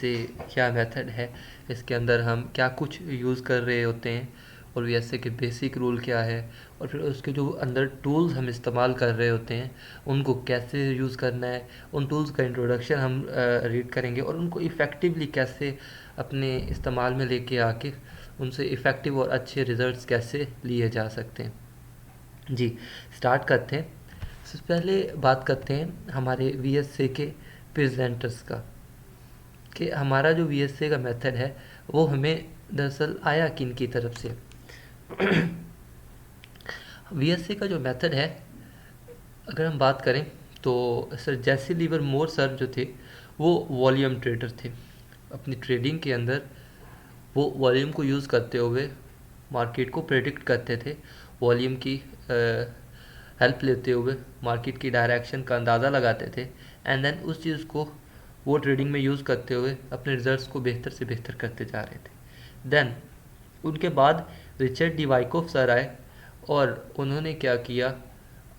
से क्या मेथड है, इसके अंदर हम क्या कुछ यूज़ कर रहे होते हैं और वीएसए के बेसिक रूल क्या है, और फिर उसके जो अंदर टूल्स हम इस्तेमाल कर रहे होते हैं उनको कैसे यूज़ करना है, उन टूल्स का इंट्रोडक्शन हम रीड करेंगे और उनको इफ़ेक्टिवली कैसे अपने इस्तेमाल में लेके आके उनसे इफ़ेक्टिव और अच्छे रिज़ल्ट्स कैसे लिए जा सकते हैं। जी, स्टार्ट करते हैं। सबसे पहले बात करते हैं हमारे वीएसए के प्रेजेंटर्स का, कि हमारा जो वीएसए का मेथड है वो हमें दरअसल आया किन की तरफ से। वीएसए का जो मेथड है, अगर हम बात करें तो सर जैसी लीवर मोर सर जो थे वो वॉल्यूम ट्रेडर थे। अपनी ट्रेडिंग के अंदर वो वॉल्यूम को यूज़ करते हुए मार्केट को प्रेडिक्ट करते थे, वॉल्यूम की हेल्प लेते हुए मार्केट की डायरेक्शन का अंदाज़ा लगाते थे, एंड देन उस चीज़ को वो ट्रेडिंग में यूज़ करते हुए अपने रिजल्ट्स को बेहतर से बेहतर करते जा रहे थे। देन उनके बाद रिचर्ड डिवाइकोफ सर आए और उन्होंने क्या किया,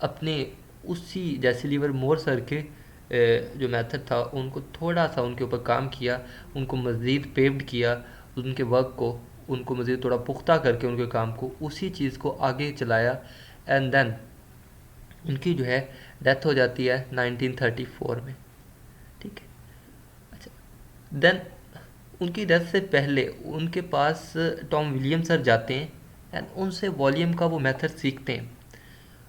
अपने उसी जैसे लीवर मोर सर के जो मेथड था उनको थोड़ा सा उनके ऊपर काम किया, उनको मज़ीद पेव्ड किया, उनके वर्क को उनको मज़ीद थोड़ा पुख्ता करके उनके काम को उसी चीज़ को आगे चलाया, एंड देन उनकी जो है डेथ हो जाती है 1934 में। ठीक है, अच्छा। देन उनकी डेथ से पहले उनके पास टॉम विलियम सर जाते हैं एंड उनसे वॉल्यूम का वो मेथड सीखते हैं,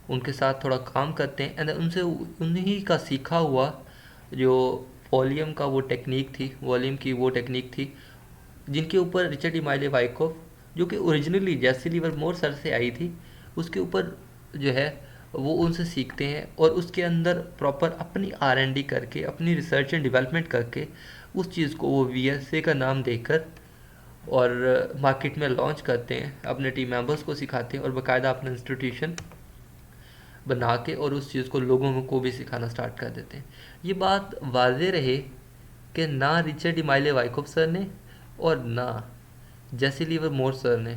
उनके साथ थोड़ा काम करते हैं, एंड उनसे उन्हीं का सीखा हुआ जो वॉल्यूम का वो टेक्निक थी, वॉल्यूम की वो टेक्निक थी जिनके ऊपर रिचर्ड इमाइले वाइकोफ, जो कि ओरिजिनली जैसी लीवर मोर सर से आई थी, उसके ऊपर जो है वो उनसे सीखते हैं और उसके अंदर प्रॉपर अपनी R&D करके, अपनी रिसर्च एंड डेवलपमेंट करके उस चीज़ को वो वीएसए का नाम देकर और मार्केट में लॉन्च करते हैं, अपने टीम मेंबर्स को सिखाते हैं और बाकायदा अपना इंस्टीट्यूशन बना के और उस चीज़ को लोगों को भी सिखाना स्टार्ट कर देते हैं। ये बात वाज़े रहे कि ना रिचर्ड इमाइले वाइकोफ सर ने और ना जैसी लीवर मोर सर ने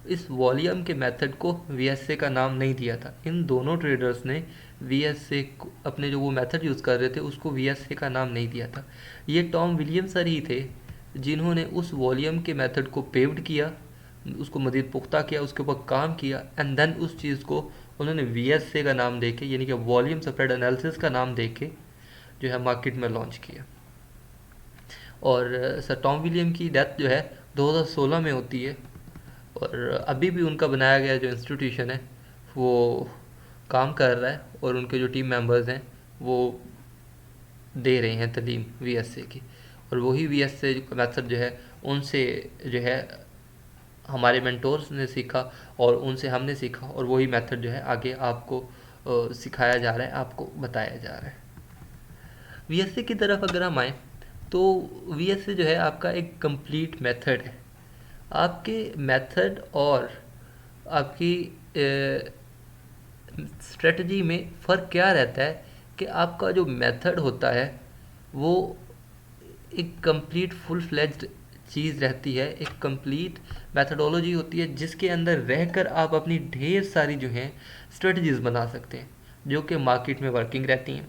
इस वॉल्यूम के मेथड को वीएसए का नाम नहीं दिया था। इन दोनों ट्रेडर्स ने वीएसए अपने जो वो मेथड यूज़ कर रहे थे उसको वीएसए का नाम नहीं दिया था। ये टॉम विलियम सर ही थे जिन्होंने उस वॉल्यूम के मेथड को पेव्ड किया, उसको मज़ीद पुख्ता किया, उसके ऊपर काम किया, एंड देन उस चीज़ को उन्होंने वीएसए का नाम देके, यानी कि वॉल्यूम स्प्रेड एनालिसिस का नाम देके जो है मार्केट में लॉन्च किया। और सर टॉम विलियम की डेथ जो है 2016 में होती है और अभी भी उनका बनाया गया जो इंस्टीट्यूशन है वो काम कर रहा है और उनके जो टीम मेंबर्स हैं वो दे रहे हैं तालीम वीएसए की, और वही वीएसए मेथड जो है उनसे जो है हमारे मेंटोर्स ने सीखा और उनसे हमने सीखा, और वही मेथड जो है आगे आपको सिखाया जा रहा है, आपको बताया जा रहा है। वीएसए की तरफ अगर हम आए तो वीएसए जो है आपका एक कंप्लीट मेथड है। आपके मेथड और आपकी स्ट्रेटजी में फ़र्क क्या रहता है कि आपका जो मेथड होता है वो एक कंप्लीट फुल फ्लेज्ड चीज़ रहती है, एक कंप्लीट मेथडोलॉजी होती है जिसके अंदर रहकर आप अपनी ढेर सारी जो हैं स्ट्रेटजीज़ बना सकते हैं जो कि मार्केट में वर्किंग रहती हैं।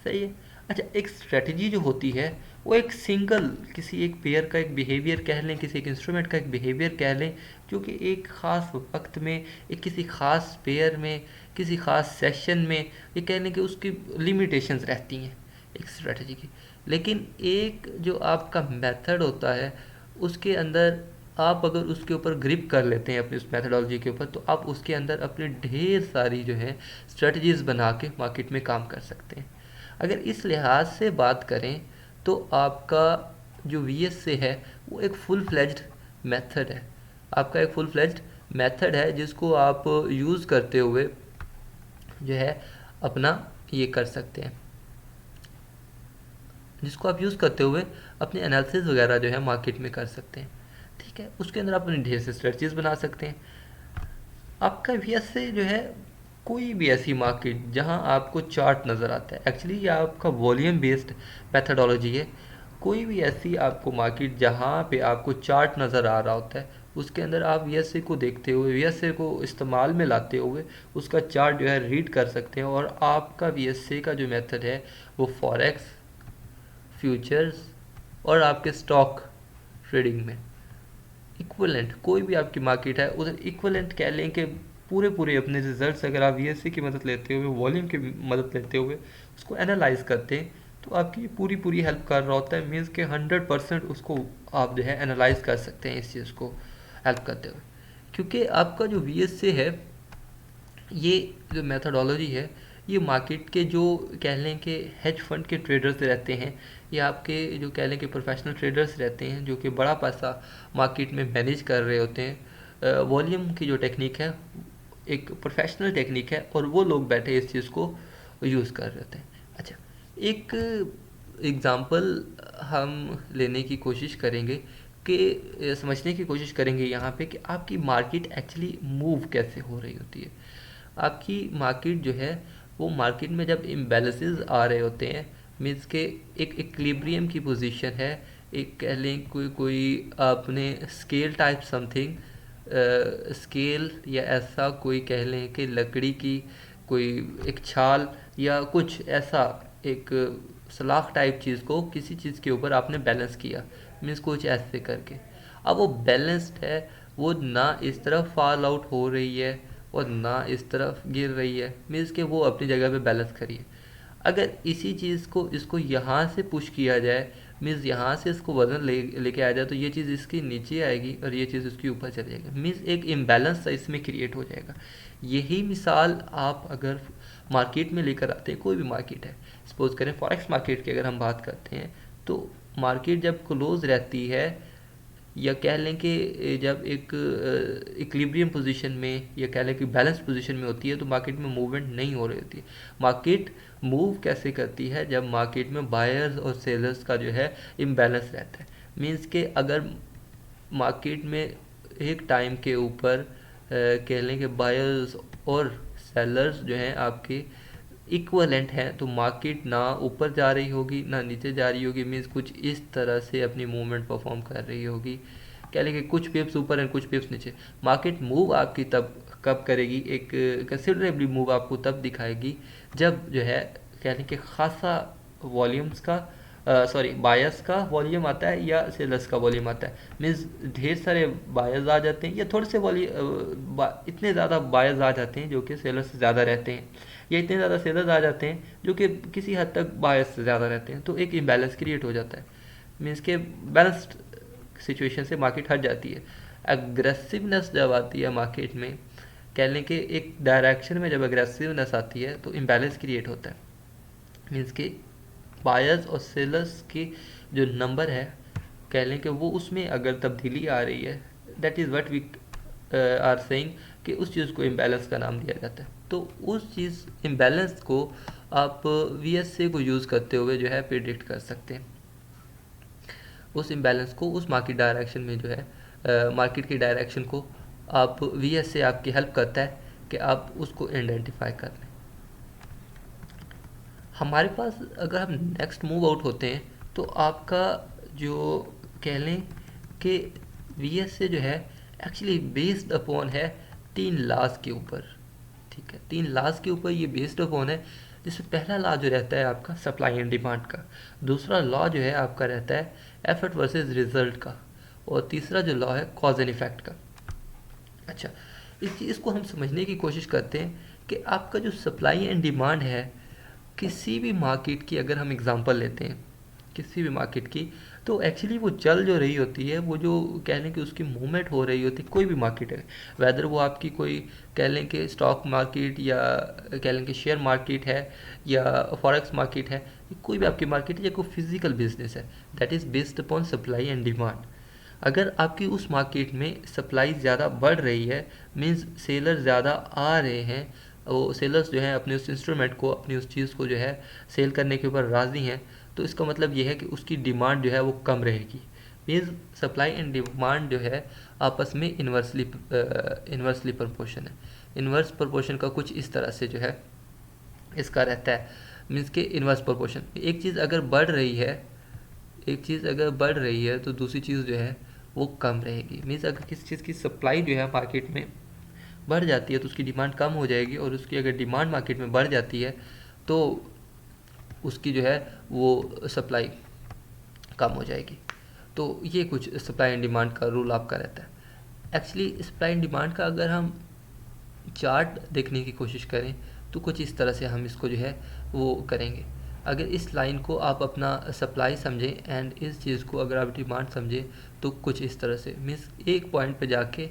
सही है। अच्छा, एक स्ट्रेटजी जो होती है वो एक सिंगल किसी एक पेयर का एक बिहेवियर कह लें, किसी एक इंस्ट्रूमेंट का एक बिहेवियर कह लें, जो कि एक ख़ास वक्त में एक किसी ख़ास पेयर में किसी ख़ास सेशन में ये कह लें कि उसकी लिमिटेशंस रहती हैं एक स्ट्रेटजी की। लेकिन एक जो आपका मेथड होता है उसके अंदर आप अगर उसके ऊपर ग्रिप कर लेते हैं अपनी उस मेथडोलॉजी के ऊपर, तो आप उसके अंदर अपनी ढेर सारी जो है स्ट्रेटजीज़ बना के मार्केट में काम कर सकते हैं। अगर इस लिहाज से बात करें तो आपका जो वीएसए है वो एक फुल फ्लेज्ड मेथड है, आपका एक फुल फ्लेज्ड मेथड है जिसको आप यूज़ करते हुए जो है अपना ये कर सकते हैं, जिसको आप यूज़ करते हुए अपने एनालिसिस वगैरह जो है मार्केट में कर सकते हैं। ठीक है, उसके अंदर आप अपनी ढेर से स्ट्रेटजीज बना सकते हैं। आपका वीएसए जो है कोई भी ऐसी मार्केट जहां आपको चार्ट नज़र आता है, एक्चुअली ये आपका वॉल्यूम बेस्ड मेथडोलॉजी है, कोई भी ऐसी आपको मार्केट जहां पे आपको चार्ट नज़र आ रहा होता है उसके अंदर आप वीएसए को देखते हुए, वीएसए को इस्तेमाल में लाते हुए उसका चार्ट जो है रीड कर सकते हैं, और आपका वीएसए का जो मेथड है वो फॉरेक्स, फ्यूचर्स और आपके स्टॉक ट्रेडिंग में इक्वलेंट कोई भी आपकी मार्केट है उधर इक्वलेंट कह लें कि पूरे पूरे अपने रिजल्ट्स अगर आप वीएससी की मदद लेते हुए वॉल्यूम की मदद लेते हुए उसको एनालाइज करते हैं तो आपकी पूरी पूरी हेल्प कर रहा होता है। मीन्स के 100% उसको आप जो है एनालाइज कर सकते हैं इस चीज़ को हेल्प करते हुए, क्योंकि आपका जो वीएससी है ये जो मेथडोलॉजी है ये मार्केट के जो कह लें कि हेज फंड के ट्रेडर्स रहते हैं या आपके जो कह लें कि प्रोफेशनल ट्रेडर्स रहते हैं जो कि बड़ा पैसा मार्केट में मैनेज कर रहे होते हैं, वॉल्यूम की जो टेक्निक है एक प्रोफेशनल टेक्निक है और वो लोग बैठे इस चीज़ को यूज़ कर रहे होते हैं। अच्छा, एक एग्ज़ाम्पल हम लेने की कोशिश करेंगे कि समझने की कोशिश करेंगे यहाँ पे कि आपकी मार्केट एक्चुअली मूव कैसे हो रही होती है। आपकी मार्केट जो है वो मार्केट में जब इम्बैलेंसेस आ रहे होते हैं, मीन्स के एक इक्विलिब्रियम की पोजीशन है, एक कह लें कोई कोई आपने स्केल टाइप समथिंग स्केल या ऐसा कोई कह लें कि लकड़ी की कोई एक छाल या कुछ ऐसा एक सलाख टाइप चीज़ को किसी चीज़ के ऊपर आपने बैलेंस किया, मीन्स कुछ ऐसे करके अब वो बैलेंस्ड है, वो ना इस तरफ फॉल आउट हो रही है और ना इस तरफ गिर रही है, मीन्स कि वो अपनी जगह पे बैलेंस करिए। अगर इसी चीज़ को इसको यहाँ से पुश किया जाए, मीन्स यहाँ से इसको वज़न लेके आ जाए तो ये चीज़ इसकी नीचे आएगी और ये चीज़ इसके ऊपर चली जाएगी, मीन्स एक इम्बैलेंस सा इसमें क्रिएट हो जाएगा। यही मिसाल आप अगर मार्केट में लेकर आते हैं, कोई भी मार्केट है, सपोज करें फॉरेक्स मार्केट की अगर हम बात करते हैं तो मार्केट जब क्लोज रहती है या कह लें कि जब एक इक्विलिब्रियम पोजीशन में या कह लें कि बैलेंस पोजीशन में होती है तो मार्केट में मूवमेंट नहीं हो रही होती है। मार्केट मूव कैसे करती है, जब मार्केट में बायर्स और सेलर्स का जो है इम्बैलेंस रहता है। मीन्स के अगर मार्केट में एक टाइम के ऊपर कह लें कि बायर्स और सेलर्स जो हैं आपके इक्वलेंट है तो मार्केट ना ऊपर जा रही होगी ना नीचे जा रही होगी, मीन्स कुछ इस तरह से अपनी मूवमेंट परफॉर्म कर रही होगी। कह लें कि कुछ पिप्स ऊपर और कुछ पिप्स नीचे। मार्केट मूव आपकी तब कब करेगी, एक कंसिडरेबली मूव आपको तब दिखाएगी जब जो है कह लें कि खासा वॉल्यूम्स का सॉरी बायर्स का वॉल्यूम आता है या सेलर्स का वॉल्यूम आता है। मीन्स ढेर सारे बायर्स आ जाते हैं या थोड़े से इतने ज़्यादा बायर्स आ जाते हैं जो कि सेलर्स से ज़्यादा रहते हैं, या इतने ज़्यादा सेलर्स आ जाते हैं जो कि किसी हद तक बायर्स से ज़्यादा रहते हैं, तो एक इम्बैलेंस क्रिएट हो जाता है। मीन्स के बैलेंस्ड सिचुएशन से मार्केट हट जाती है। एग्रेसिवनेस जब आती है मार्केट में, कह लें कि एक डायरेक्शन में जब एग्रेसिवनेस आती है तो इम्बैलेंस क्रिएट होता है। मीन्स के बायर्स और सेलर्स की जो नंबर है कह लें कि वो उसमें अगर तब्दीली आ रही है, that is what we are saying कि उस चीज़ को इम्बैलेंस का नाम दिया जाता है। तो उस चीज़ इम्बैलेंस को आप वीएसए को यूज़ करते हुए जो है प्रिडिक्ट कर सकते हैं। उस इम्बैलेंस को उस मार्केट डायरेक्शन में जो है मार्केट की डायरेक्शन को आप वीएसए आपकी हेल्प करता है कि आप उसको आइडेंटिफाई कर लें। हमारे पास अगर हम नेक्स्ट मूव आउट होते हैं तो आपका जो कह लें कि वीएसए जो है एक्चुअली बेस्ड अपॉन है 3 लॉज के ऊपर। ठीक है, 3 लॉज के ऊपर ये बेस्ड अपॉन है, जिसमें पहला लॉ जो रहता है आपका सप्लाई एंड डिमांड का, दूसरा लॉ जो है आपका रहता है एफर्ट वर्सेस रिजल्ट का, और तीसरा जो लॉ है कॉज एंड इफेक्ट का। अच्छा, इस चीज़ को हम समझने की कोशिश करते हैं कि आपका जो सप्लाई एंड डिमांड है किसी भी मार्केट की, अगर हम एग्जांपल लेते हैं किसी भी मार्केट की, तो एक्चुअली वो चल जो रही होती है, वो जो कह लें कि उसकी मूवमेंट हो रही होती है, कोई भी मार्केट है, वेदर वो आपकी कोई कह लें कि स्टॉक मार्केट या कह लें कि शेयर मार्केट है या फॉरेक्स मार्केट है, कोई भी आपकी मार्केट है या कोई फिजिकल बिजनेस है, that is based upon supply and demand. अगर आपकी उस मार्केट में सप्लाई ज़्यादा बढ़ रही है, मीन्स सेलर ज़्यादा आ रहे हैं, वो सेलर्स जो हैं अपने उस इंस्ट्रूमेंट को, अपनी उस चीज़ को जो है सेल करने के ऊपर राज़ी हैं, तो इसका मतलब ये है कि उसकी डिमांड जो है वो कम रहेगी। मीन्स सप्लाई एंड डिमांड जो है आपस में इन्वर्सली प्रोपोर्शन है। इन्वर्स प्रोपोर्शन का कुछ इस तरह से जो है इसका रहता है, मीन्स के इन्वर्स प्रोपोर्शन, एक चीज़ अगर बढ़ रही है, एक चीज़ अगर बढ़ रही है तो दूसरी चीज़ जो है वो कम रहेगी। मीन्स अगर किसी चीज़ की सप्लाई जो है मार्केट में बढ़ जाती है तो उसकी डिमांड कम हो जाएगी, और उसकी अगर डिमांड मार्केट में बढ़ जाती है तो उसकी जो है वो सप्लाई कम हो जाएगी। तो ये कुछ सप्लाई एंड डिमांड का रूल आपका रहता है। एक्चुअली सप्लाई एंड डिमांड का अगर हम चार्ट देखने की कोशिश करें तो कुछ इस तरह से हम इसको जो है वो करेंगे। अगर इस लाइन को आप अपना सप्लाई समझें एंड इस चीज़ को अगर आप डिमांड समझें तो कुछ इस तरह से मीन्स एक पॉइंट पे जाके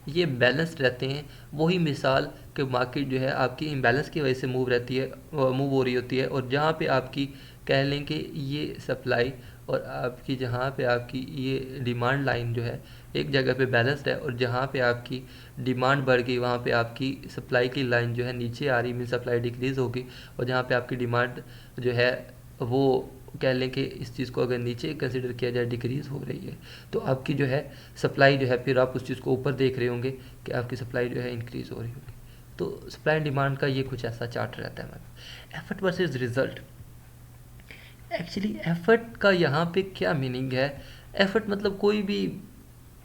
ये बैलेंस्ड रहते हैं। वही मिसाल कि मार्केट जो है आपकी इम्बैलेंस की वजह से मूव रहती है, मूव हो रही होती है, और जहाँ पे आपकी कह लें कि ये सप्लाई और आपकी जहाँ पे आपकी ये डिमांड लाइन जो है एक जगह पे बैलेंस्ड है, और जहाँ पे आपकी डिमांड बढ़ गई वहाँ पे आपकी सप्लाई की लाइन जो है नीचे आ रही, मीन सप्लाई डिक्रीज़ होगी, और जहाँ पे आपकी डिमांड जो है वो कह लें कि इस चीज़ को अगर नीचे कंसिडर किया जाए डिक्रीज़ हो रही है, तो आपकी जो है सप्लाई जो है फिर आप उस चीज़ को ऊपर देख रहे होंगे कि आपकी सप्लाई जो है इंक्रीज़ हो रही होगी। तो सप्लाई एंड डिमांड का ये कुछ ऐसा चार्ट रहता है हमारा। Effort versus result, actually effort का यहाँ पे क्या मीनिंग है? एफर्ट मतलब कोई भी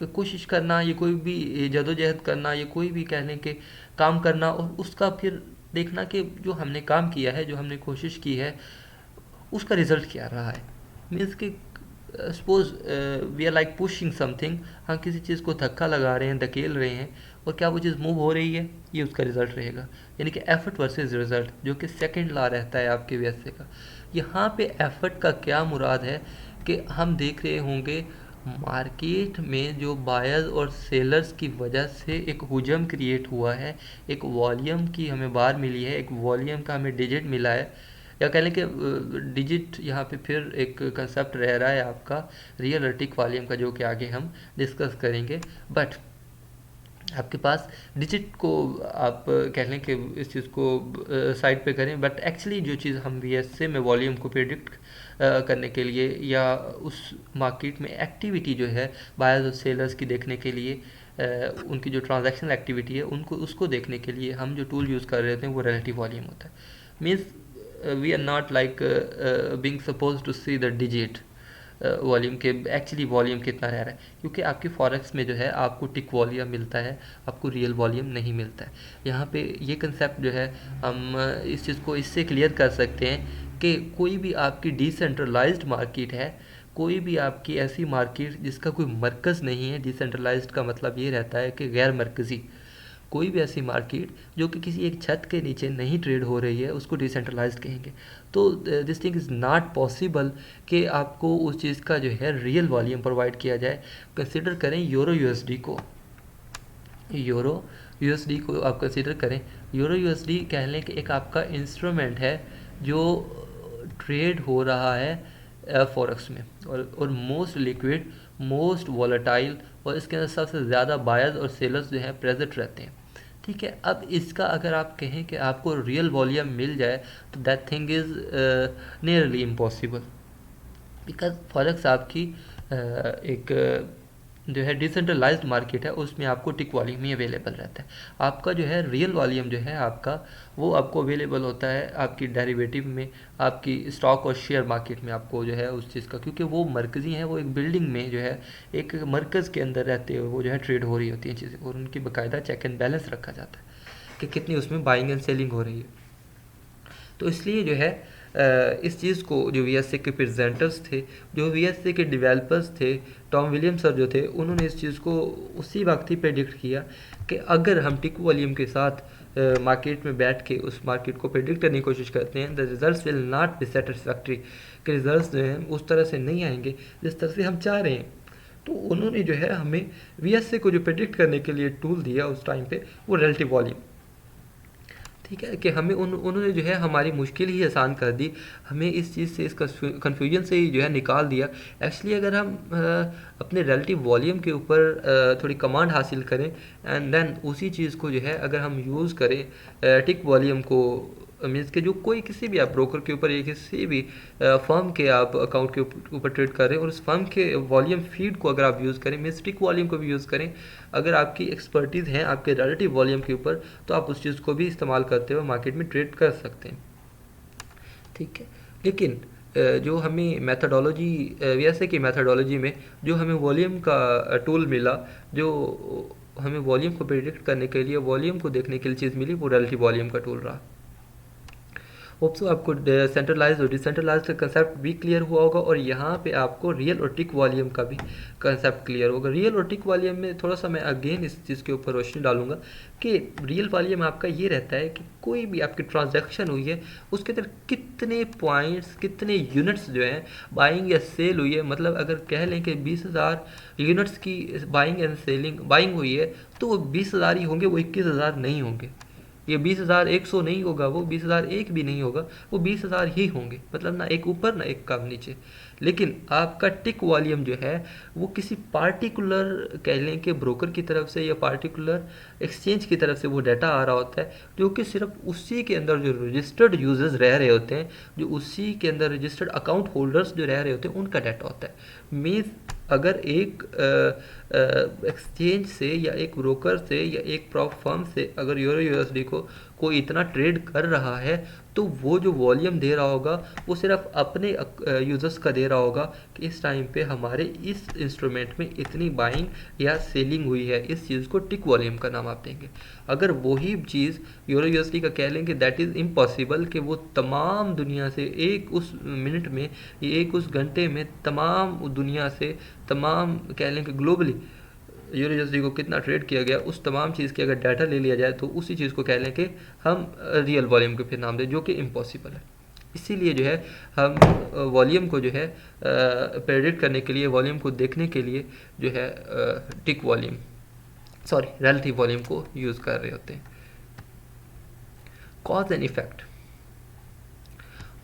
कोशिश करना, ये कोई भी जदोजहद करना, ये कोई भी कह लें कि काम करना, और उसका फिर देखना कि जो हमने काम किया है, जो हमने कोशिश की है, उसका रिजल्ट क्या रहा है। मीन्स कि suppose we are like pushing something, हम किसी चीज़ को धक्का लगा रहे हैं, धकेल रहे हैं, और क्या वो चीज़ मूव हो रही है, ये उसका रिजल्ट रहेगा। यानी कि एफर्ट वर्सेस रिजल्ट, जो कि सेकंड लॉ रहता है आपके वैसे का। यहाँ पे एफर्ट का क्या मुराद है कि हम देख रहे होंगे मार्केट में जो बायर्स और सेलर्स की वजह से एक हुजम क्रिएट हुआ है, एक वॉल्यूम की हमें बार मिली है, एक वॉल्यूम का हमें डिजिट मिला है, या कह लें कि डिजिट यहाँ पे फिर एक कंसेप्ट रह रहा है आपका रियल अर्टिक वॉल्यूम का, जो कि आगे हम डिस्कस करेंगे। बट आपके पास डिजिट को आप कह लें कि इस चीज़ को साइड पे करें, बट एक्चुअली जो चीज़ हम वीएसए में वॉल्यूम को प्रिडिक्ट करने के लिए, या उस मार्केट में एक्टिविटी जो है बायर्स और सेलर्स की देखने के लिए, उनकी जो ट्रांजैक्शनल एक्टिविटी है उनको उसको देखने के लिए हम जो टूल यूज़ कर रहे होते हैं वो रिलेटिव वॉल्यूम होता है। Means we are not like being suppose to see the digit volume के एक्चुअली वॉल्यूम कितना रह रहा है, क्योंकि आपकी फॉरेक्स में जो है आपको टिक वॉल्यूम मिलता है, आपको रियल वॉल्यूम नहीं मिलता है। यहाँ पे ये कंसेप्ट जो है हम इस चीज़ को इससे क्लियर कर सकते हैं कि कोई भी आपकी डिसेंट्रलाइज्ड मार्केट है, कोई भी आपकी ऐसी मार्केट जिसका कोई मरकज़ नहीं है, डिसेंट्रलाइज्ड का मतलब ये रहता है कि गैर मरकज़ी, कोई भी ऐसी मार्केट जो कि किसी एक छत के नीचे नहीं ट्रेड हो रही है उसको डिसेंट्रलाइज्ड कहेंगे। तो this thing is not possible कि आपको उस चीज़ का जो है रियल वॉल्यूम प्रोवाइड किया जाए। कंसिडर करें यूरो यूएसडी को, यूरो यूएसडी को आप कंसिडर करें। यूरो यूएसडी कह लें कि एक आपका इंस्ट्रूमेंट है जो ट्रेड हो रहा है फॉरेक्स में, और मोस्ट लिक्विड, मोस्ट वॉलेटाइल, और इसके अंदर सबसे ज़्यादा बायर्स और सेलर्स जो हैं प्रेजेंट रहते हैं। ठीक है, अब इसका अगर आप कहें कि आपको रियल वॉल्यूम मिल जाए तो that thing is nearly impossible, because forex आपकी एक जो है डिसेंट्रलाइज्ड मार्केट है, उसमें आपको टिक वॉल्यूम ही अवेलेबल रहता है। आपका जो है रियल वॉल्यूम जो है आपका, वो आपको अवेलेबल होता है आपकी डेरिवेटिव में, आपकी स्टॉक और शेयर मार्केट में आपको जो है उस चीज़ का, क्योंकि वो मरकज़ी हैं, वो एक बिल्डिंग में जो है एक मरकज़ के अंदर रहते हुए वो जो है ट्रेड हो रही होती हैं चीज़ें, और उनकी बाकायदा चेक एंड बैलेंस रखा जाता है कि कितनी उसमें बाइंग एंड सेलिंग हो रही है। तो इसलिए जो है इस चीज़ को जो वीएसए के प्रेजेंटर्स थे, जो वीएसए के डेवलपर्स थे, टॉम विलियम्स सर जो थे, उन्होंने इस चीज़ को उसी वक्त ही प्रेडिक्ट किया कि अगर हम टिक वॉल्यूम के साथ मार्केट में बैठ के उस मार्केट को प्रेडिक्ट करने की कोशिश करते हैं, the results will not be satisfactory, कि रिजल्ट्स जो हैं उस तरह से नहीं आएंगे जिस तरह से हम चाह रहे हैं। तो उन्होंने जो है हमें वीएसए को जो प्रेडिक्ट करने के लिए टूल दिया उस टाइम पे, वो रिलेटिव वॉल्यूम। ठीक है, कि हमें उन्होंने जो है हमारी मुश्किल ही आसान कर दी, हमें इस चीज़ से, इस कन्फ्यूजन से ही जो है निकाल दिया। एक्चुअली अगर हम अपने रिलेटिव वॉल्यूम के ऊपर थोड़ी कमांड हासिल करें एंड देन उसी चीज़ को जो है अगर हम यूज़ करें टिक वॉल्यूम को, मीन्स के जो कोई किसी भी आप ब्रोकर के ऊपर या किसी भी फर्म के आप अकाउंट के ऊपर ट्रेड कर रहे हैं, और उस फर्म के वॉल्यूम फीड को अगर आप यूज़ करें, मीन्स टिक वॉल्यूम को भी यूज़ करें, अगर आपकी एक्सपर्टीज़ है आपके रिलेटिव वॉल्यूम के ऊपर, तो आप उस चीज़ को भी इस्तेमाल करते हुए मार्केट में ट्रेड कर सकते हैं। ठीक है, लेकिन जो हमें मैथडोलॉजी, वैसे की मैथडोलॉजी में जो हमें वॉल्यूम का टूल मिला, जो हमें वॉल्यूम को प्रिडिक्ट करने के लिए, वॉल्यूम को देखने के लिए चीज़ मिली, वो रिलेटिव वॉल्यूम का टूल रहा। होप सो आपको सेंट्रलाइज और डिसेंट्रलाइज का कंसेप्ट भी क्लियर हुआ होगा, और यहाँ पे आपको रियल और टिक वॉल्यूम का भी कंसेप्ट क्लियर होगा। रियल और टिक वॉल्यूम में थोड़ा सा मैं अगेन इस चीज़ के ऊपर रोशनी डालूंगा कि रियल वॉल्यूम आपका ये रहता है कि कोई भी आपकी ट्रांजैक्शन हुई है उसके अंदर कितने पॉइंट्स, कितने यूनिट्स जो हैं बाइंग या सेल हुई है। मतलब अगर कह लें कि 20,000 यूनिट्स की बाइंग एंड सेलिंग बाइंग हुई है, तो वो 20,000 ही होंगे, वो 21,000 नहीं होंगे। ये 20,100 नहीं होगा, वो 20,001 भी नहीं होगा, वो 20,000 ही होंगे। मतलब ना एक ऊपर ना एक कम नीचे। लेकिन आपका टिक वॉल्यूम जो है वो किसी पार्टिकुलर कह लें कि ब्रोकर की तरफ से या पार्टिकुलर एक्सचेंज की तरफ से वो डाटा आ रहा होता है, जो कि सिर्फ उसी के अंदर जो रजिस्टर्ड यूजर्स रह रहे होते हैं, जो उसी के अंदर रजिस्टर्ड अकाउंट होल्डर्स जो रह रहे होते हैं, उनका डाटा होता है। मीन्स अगर एक एक्सचेंज से या एक ब्रोकर से या एक प्रॉप फर्म से अगर यूरो यूएसडी को कोई इतना ट्रेड कर रहा है, तो वो जो वॉल्यूम दे रहा होगा वो सिर्फ अपने यूज़र्स का दे रहा होगा कि इस टाइम पे हमारे इस इंस्ट्रूमेंट में इतनी बाइंग या सेलिंग हुई है। इस चीज़ को टिक वॉल्यूम का नाम आप देंगे। अगर वही चीज़ यूरो यूएसडी का कह लेंगे, दैट इज़ इम्पॉसिबल कि वो तमाम दुनिया से एक उस मिनट में, एक उस घंटे में तमाम दुनिया से, तमाम कह लें कि ग्लोबली यूरो यूएसडी को कितना ट्रेड किया गया, उस तमाम चीज़ की अगर डाटा ले लिया जाए तो उसी चीज़ को कह लें कि हम रियल वॉल्यूम के फिर नाम दें, जो कि इम्पॉसिबल है। इसीलिए जो है हम वॉल्यूम को जो है प्रेडिक्ट करने के लिए, वॉल्यूम को देखने के लिए जो है टिक वॉल्यूम, सॉरी रिलेटिव वॉल्यूम को यूज़ कर रहे होते हैं। कॉज एंड इफेक्ट,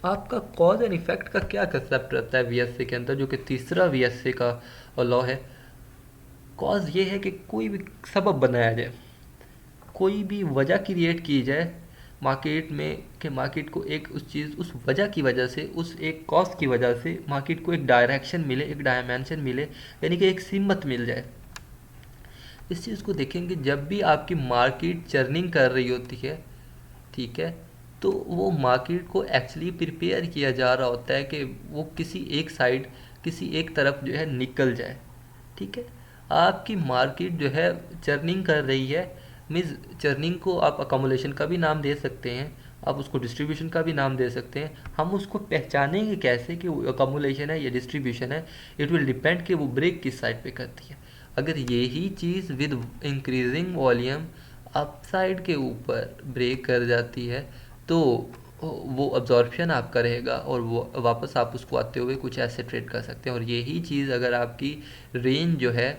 आपका कॉज एंड इफेक्ट का क्या कंसेप्ट रहता है वीएसए के अंदर, जो कि तीसरा वीएसए का लॉ है। कॉज ये है कि कोई भी सबब बनाया जाए, कोई भी वजह क्रिएट की जाए मार्केट में, कि मार्केट को एक उस चीज़, उस वजह की वजह से, उस एक कॉज की वजह से मार्केट को एक डायरेक्शन मिले, एक डायमेंशन मिले, यानी कि एक सिमत मिल जाए। इस चीज़ को देखेंगे जब भी आपकी मार्केट चर्निंग कर रही होती है, ठीक है, तो वो मार्केट को एक्चुअली प्रिपेयर किया जा रहा होता है कि वो किसी एक साइड, किसी एक तरफ जो है निकल जाए। ठीक है, आपकी मार्केट जो है चर्निंग कर रही है, मीन्स चर्निंग को आप अकोमोलेशन का भी नाम दे सकते हैं, आप उसको डिस्ट्रीब्यूशन का भी नाम दे सकते हैं। हम उसको पहचानेंगे कैसे कि वो अकोमोलेशन है या डिस्ट्रीब्यूशन है? इट विल डिपेंड कि वो ब्रेक किस साइड पे करती है। अगर यही चीज़ विद इंक्रीजिंग वॉल्यूम अपसाइड के ऊपर ब्रेक कर जाती है, तो वो अब्जॉर्प्शन आपका रहेगा और वो वापस आप उसको आते हुए कुछ ऐसे ट्रेड कर सकते हैं। और यही चीज़ अगर आपकी रेंज जो है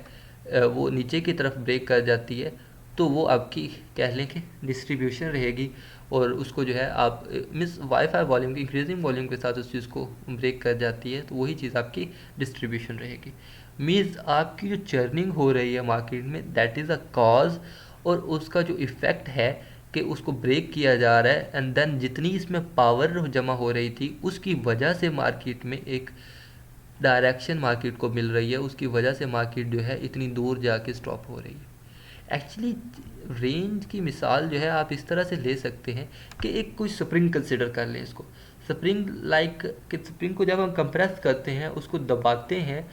वो नीचे की तरफ ब्रेक कर जाती है, तो वो आपकी कह लें कि डिस्ट्रीब्यूशन रहेगी, और उसको जो है आप मिस वाईफाई वॉल्यूम की इंक्रीजिंग वॉल्यूम के साथ उस चीज़ को ब्रेक कर जाती है, तो वही चीज़ आपकी डिस्ट्रीब्यूशन रहेगी। मीन्स आपकी जो चर्निंग हो रही है मार्केट में, दैट इज़ अ कॉज, और उसका जो इफ़ेक्ट है कि उसको ब्रेक किया जा रहा है, एंड देन जितनी इसमें पावर जमा हो रही थी उसकी वजह से मार्केट में एक डायरेक्शन मार्केट को मिल रही है, उसकी वजह से मार्केट जो है इतनी दूर जाके स्टॉप हो रही है। एक्चुअली रेंज की मिसाल जो है आप इस तरह से ले सकते हैं कि एक कोई स्प्रिंग कंसिडर कर लें इसको। स्प्रिंग लाइक कि स्प्रिंग को जब हम कंप्रेस करते हैं, उसको दबाते हैं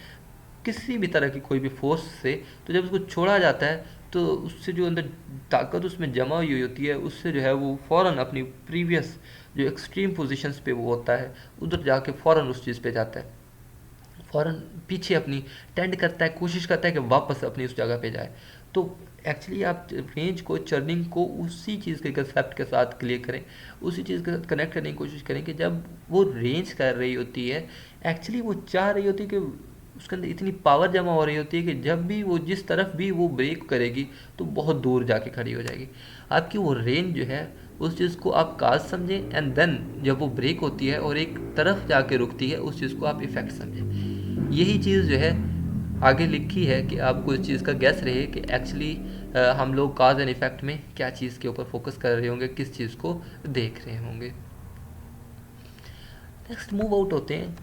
किसी भी तरह की कोई भी फोर्स से, तो जब उसको छोड़ा जाता है तो उससे जो अंदर ताकत उसमें जमा हुई होती है, उससे जो है वो फ़ौरन अपनी प्रीवियस जो एक्सट्रीम पोजीशंस पे वो होता है उधर जाके फ़ौरन उस चीज़ पे जाता है, फ़ौरन पीछे अपनी टेंड करता है, कोशिश करता है कि वापस अपनी उस जगह पे जाए। तो एक्चुअली आप रेंज को, चर्निंग को उसी चीज़ के कंसेप्ट के साथ क्लियर करें, उसी चीज़ के साथ कनेक्ट करने की कोशिश करें कि जब वो रेंज कर रही होती है, एक्चुअली वो चाह रही होती है कि उसके अंदर इतनी पावर जमा हो रही होती है कि जब भी वो जिस तरफ भी वो ब्रेक करेगी तो बहुत दूर जाके खड़ी हो जाएगी। आपकी वो रेंज जो है उस चीज़ को आप काज समझें, एंड देन जब वो ब्रेक होती है और एक तरफ जाके रुकती है, उस चीज़ को आप इफेक्ट समझें। यही चीज़ जो है आगे लिखी है कि आपको इस चीज़ का गैस रहे कि एक्चुअली हम लोग काज एंड इफेक्ट में क्या चीज़ के ऊपर फोकस कर रहे होंगे, किस चीज़ को देख रहे होंगे। नेक्स्ट मूव आउट होते हैं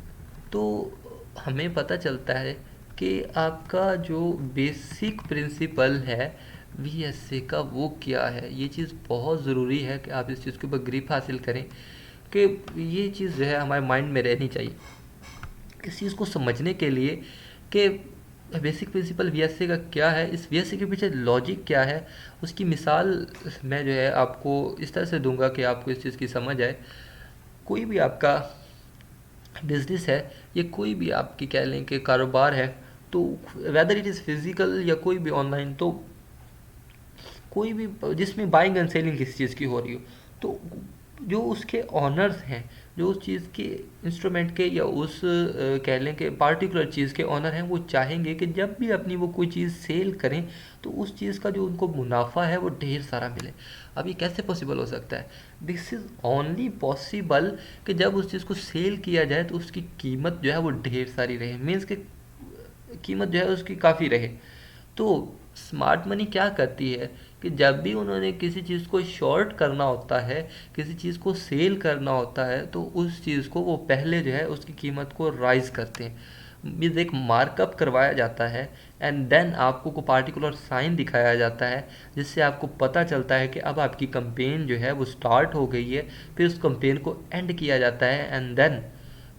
तो हमें पता चलता है कि आपका जो बेसिक प्रिंसिपल है वीएसए का वो क्या है। ये चीज़ बहुत ज़रूरी है कि आप इस चीज़ के ऊपर ग्रिप हासिल करें कि ये चीज़ जो है हमारे माइंड में रहनी चाहिए इस चीज़ को समझने के लिए कि बेसिक प्रिंसिपल वीएसए का क्या है, इस वीएसए के पीछे लॉजिक क्या है। उसकी मिसाल मैं जो है आपको इस तरह से दूंगा कि आपको इस चीज़ की समझ आए। कोई भी आपका बिजनेस है या कोई भी आपकी कह लें कि कारोबार है, तो वेदर इट इज़ फिजिकल या कोई भी ऑनलाइन, तो कोई भी जिसमें बाइंग एंड सेलिंग किसी चीज़ की हो रही हो, तो जो उसके ऑनर्स हैं, जो उस चीज़ के इंस्ट्रूमेंट के या उस कह लें कि पार्टिकुलर चीज़ के ऑनर हैं, वो चाहेंगे कि जब भी अपनी वो कोई चीज़ सेल करें तो उस चीज़ का जो उनको मुनाफा है वो ढेर सारा मिले। अब ये कैसे पॉसिबल हो सकता है? दिस इज़ ओनली पॉसिबल कि जब उस चीज़ को सेल किया जाए तो उसकी कीमत जो है वो ढेर सारी रहे, मीन्स कि कीमत जो है उसकी काफ़ी रहे। तो स्मार्ट मनी क्या करती है कि जब भी उन्होंने किसी चीज़ को शॉर्ट करना होता है, किसी चीज़ को सेल करना होता है, तो उस चीज़ को वो पहले जो है उसकी कीमत को राइज करते हैं, मीन्स एक मार्कअप करवाया जाता है, एंड देन आपको को पार्टिकुलर साइन दिखाया जाता है जिससे आपको पता चलता है कि अब आपकी कंपेन जो है वो स्टार्ट हो गई है। फिर उस कंपेन को एंड किया जाता है, एंड देन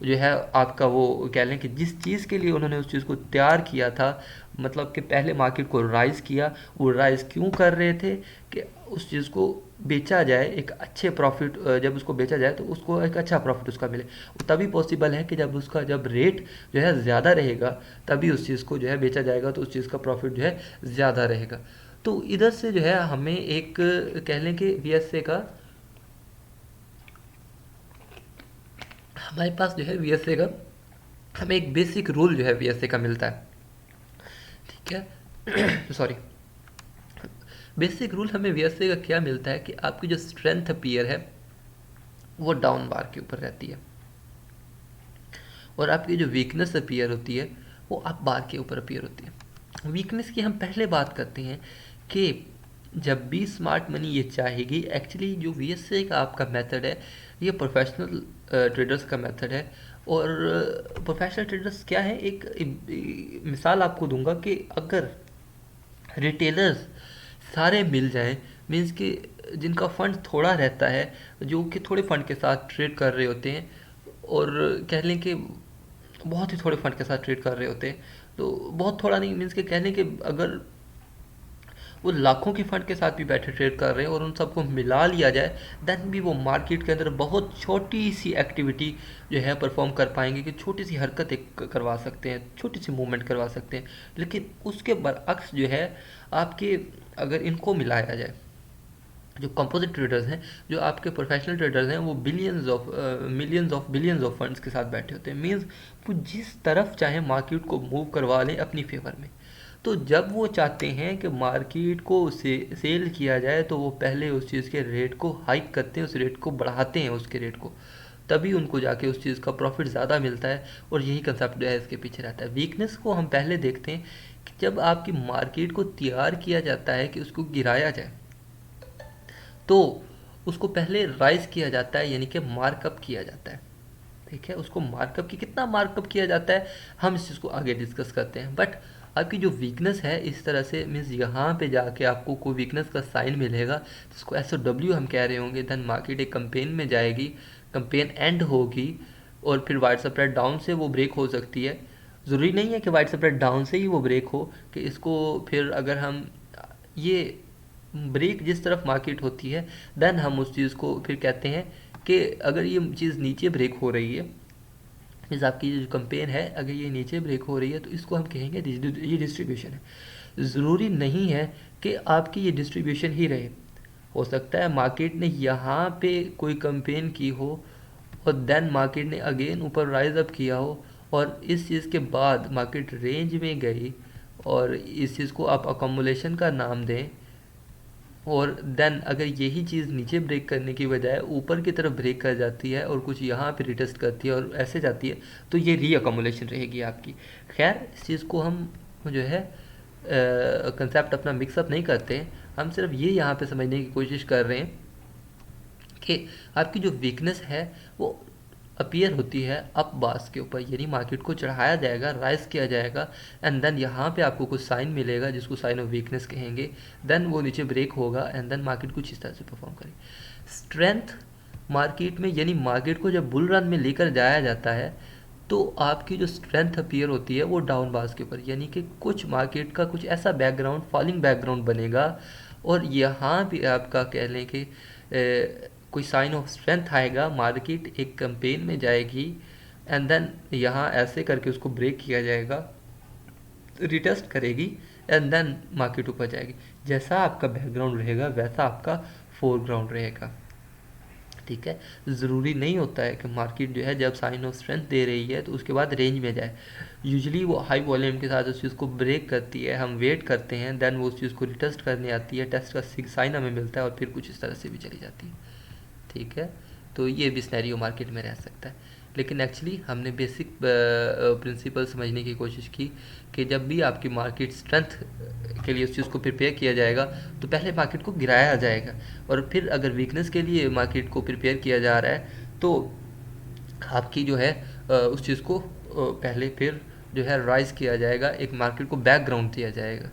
जो है आपका वो कह लें कि जिस चीज़ के लिए उन्होंने उस चीज़ को तैयार किया था, मतलब कि पहले मार्केट को राइज किया, वो राइज क्यों कर रहे थे कि उस चीज़ को बेचा जाए एक अच्छे प्रॉफिट, जब उसको बेचा जाए तो उसको एक अच्छा प्रॉफिट उसका मिले। वो तभी पॉसिबल है कि जब उसका जब रेट जो है ज़्यादा रहेगा तभी उस चीज़ को जो है बेचा जाएगा, तो उस चीज़ का प्रॉफिट जो है ज़्यादा रहेगा। तो इधर से जो है हमें एक कह लें कि वीएसए का, हमारे पास जो है वीएसए का, हमें एक बेसिक रूल जो है वीएसए का मिलता है, ठीक है। सॉरी, बेसिक रूल हमें वीएसए का क्या मिलता है कि आपकी जो स्ट्रेंथ अपीयर है वो डाउन बार के ऊपर रहती है, और आपकी जो वीकनेस अपीयर होती है वो अप बार के ऊपर अपीयर होती है। वीकनेस की हम पहले बात करते हैं कि जब भी स्मार्ट मनी ये चाहेगी, एक्चुअली जो वीएसए का आपका मेथड है ये प्रोफेशनल ट्रेडर्स का मेथड है। और प्रोफेशनल ट्रेडर्स क्या है, एक मिसाल आपको दूंगा कि अगर रिटेलर्स सारे मिल जाएं, मीन्स कि जिनका फंड थोड़ा रहता है, जो कि थोड़े फंड के साथ ट्रेड कर रहे होते हैं, और कह लें कि बहुत ही थोड़े फंड के साथ ट्रेड कर रहे होते हैं, तो बहुत थोड़ा नहीं, मीन्स कि कह लें कि अगर वो लाखों की फंड के साथ भी बैठे ट्रेड कर रहे हैं और उन सबको मिला लिया जाए, देन भी वो मार्केट के अंदर बहुत छोटी सी एक्टिविटी जो है परफॉर्म कर पाएंगे, कि छोटी सी हरकत एक करवा सकते हैं, छोटी सी मूवमेंट करवा सकते हैं। लेकिन उसके बरअक्स जो है आपके, अगर इनको मिलाया जाए, जो कंपोजिट ट्रेडर्स हैं, जो आपके प्रोफेशनल ट्रेडर्स हैं, वो billions of millions of billions of funds के साथ बैठे होते हैं, मीन्स वो जिस तरफ चाहे मार्केट को मूव करवा लें अपनी फेवर में। तो जब वो चाहते हैं कि मार्केट को सेल किया जाए, तो वो पहले उस चीज़ के रेट को हाइक करते हैं, उस रेट को बढ़ाते हैं, उसके रेट को, तभी उनको जाके उस चीज़ का प्रॉफिट ज़्यादा मिलता है। और यही कंसेप्ट जो है इसके पीछे रहता है। वीकनेस को हम पहले देखते हैं कि जब आपकी मार्केट को तैयार किया जाता है कि उसको गिराया जाए, तो उसको पहले राइज किया जाता है, यानी कि मार्कअप किया जाता है, ठीक है। उसको मार्कअप की कितना मार्कअप किया जाता है हम इस चीज़ को आगे डिस्कस करते हैं। बट आपकी जो वीकनेस है इस तरह से, मीन्स यहाँ पे जाके आपको कोई वीकनेस का साइन मिलेगा, जिसको SOW हम कह रहे होंगे, देन मार्केट एक कंपेन में जाएगी, कंपेन एंड होगी, और फिर वाइड सप्रेड डाउन से वो ब्रेक हो सकती है। ज़रूरी नहीं है कि वाइड सप्रेड डाउन से ही वो ब्रेक हो, कि इसको फिर अगर हम ये ब्रेक जिस तरफ मार्केट होती है, देन हम उस चीज़ को फिर कहते हैं कि अगर ये चीज़ नीचे ब्रेक हो रही है, मीन्स आपकी जो कंपेन है अगर ये नीचे ब्रेक हो रही है, तो इसको हम कहेंगे ये डिस्ट्रीब्यूशन है। ज़रूरी नहीं है कि आपकी ये डिस्ट्रीब्यूशन ही रहे, हो सकता है मार्केट ने यहाँ पे कोई कंपेन की हो और देन मार्केट ने अगेन ऊपर राइज अप किया हो, और इस चीज़ के बाद मार्केट रेंज में गई, और इस चीज़ को आप अकोमुलेशन का नाम दें, और देन अगर यही चीज़ नीचे ब्रेक करने की बजाय ऊपर की तरफ ब्रेक कर जाती है और कुछ यहाँ पे रिटेस्ट करती है और ऐसे जाती है, तो ये रीअकोमुलेशन रहेगी आपकी। खैर, इस चीज़ को हम जो है कंसेप्ट अपना मिक्सअप नहीं करते हैं, हम सिर्फ ये यहाँ पे समझने की कोशिश कर रहे हैं कि आपकी जो वीकनेस है वो अपीयर होती है अप बार्स के ऊपर, यानी मार्केट को चढ़ाया जाएगा, राइज किया जाएगा, एंड देन यहाँ पे आपको कुछ साइन मिलेगा जिसको साइन ऑफ वीकनेस कहेंगे, देन वो नीचे ब्रेक होगा, एंड देन मार्केट कुछ इस तरह से परफॉर्म करे। स्ट्रेंथ मार्केट में, यानी मार्केट को जब बुल रन में लेकर जाया जाता है, तो आपकी जो स्ट्रेंथ अपीयर होती है वो डाउन बार्स के ऊपर, यानी कि कुछ मार्केट का कुछ ऐसा बैकग्राउंड, फॉलिंग बैकग्राउंड बनेगा, और यहाँ भी आपका कह लें कि कोई साइन ऑफ स्ट्रेंथ आएगा, मार्केट एक कैंपेन में जाएगी एंड देन यहाँ ऐसे करके उसको ब्रेक किया जाएगा, रिटेस्ट करेगी एंड देन मार्केट ऊपर जाएगी। जैसा आपका बैकग्राउंड रहेगा वैसा आपका फोरग्राउंड रहेगा। ठीक है, ज़रूरी नहीं होता है कि मार्केट जो है जब साइन ऑफ स्ट्रेंथ दे रही है तो उसके बाद रेंज में जाए। यूजुअली वो हाई वॉल्यूम के साथ उस चीज़ को ब्रेक करती है, हम वेट करते हैं, देन वो उस चीज़ को रिटेस्ट करने आती है, टेस्ट का साइन हमें मिलता है और फिर कुछ इस तरह से भी चली जाती है। ठीक है, तो ये भी सिनेरियो मार्केट में रह सकता है। लेकिन एक्चुअली हमने बेसिक प्रिंसिपल समझने की कोशिश की कि जब भी आपकी मार्केट स्ट्रेंथ के लिए उस चीज़ को प्रिपेयर किया जाएगा तो पहले मार्केट को गिराया जाएगा, और फिर अगर वीकनेस के लिए मार्केट को प्रिपेयर किया जा रहा है तो आपकी जो है उस चीज़ को पहले फिर जो है राइज किया जाएगा, एक मार्केट को बैकग्राउंड दिया जाएगा।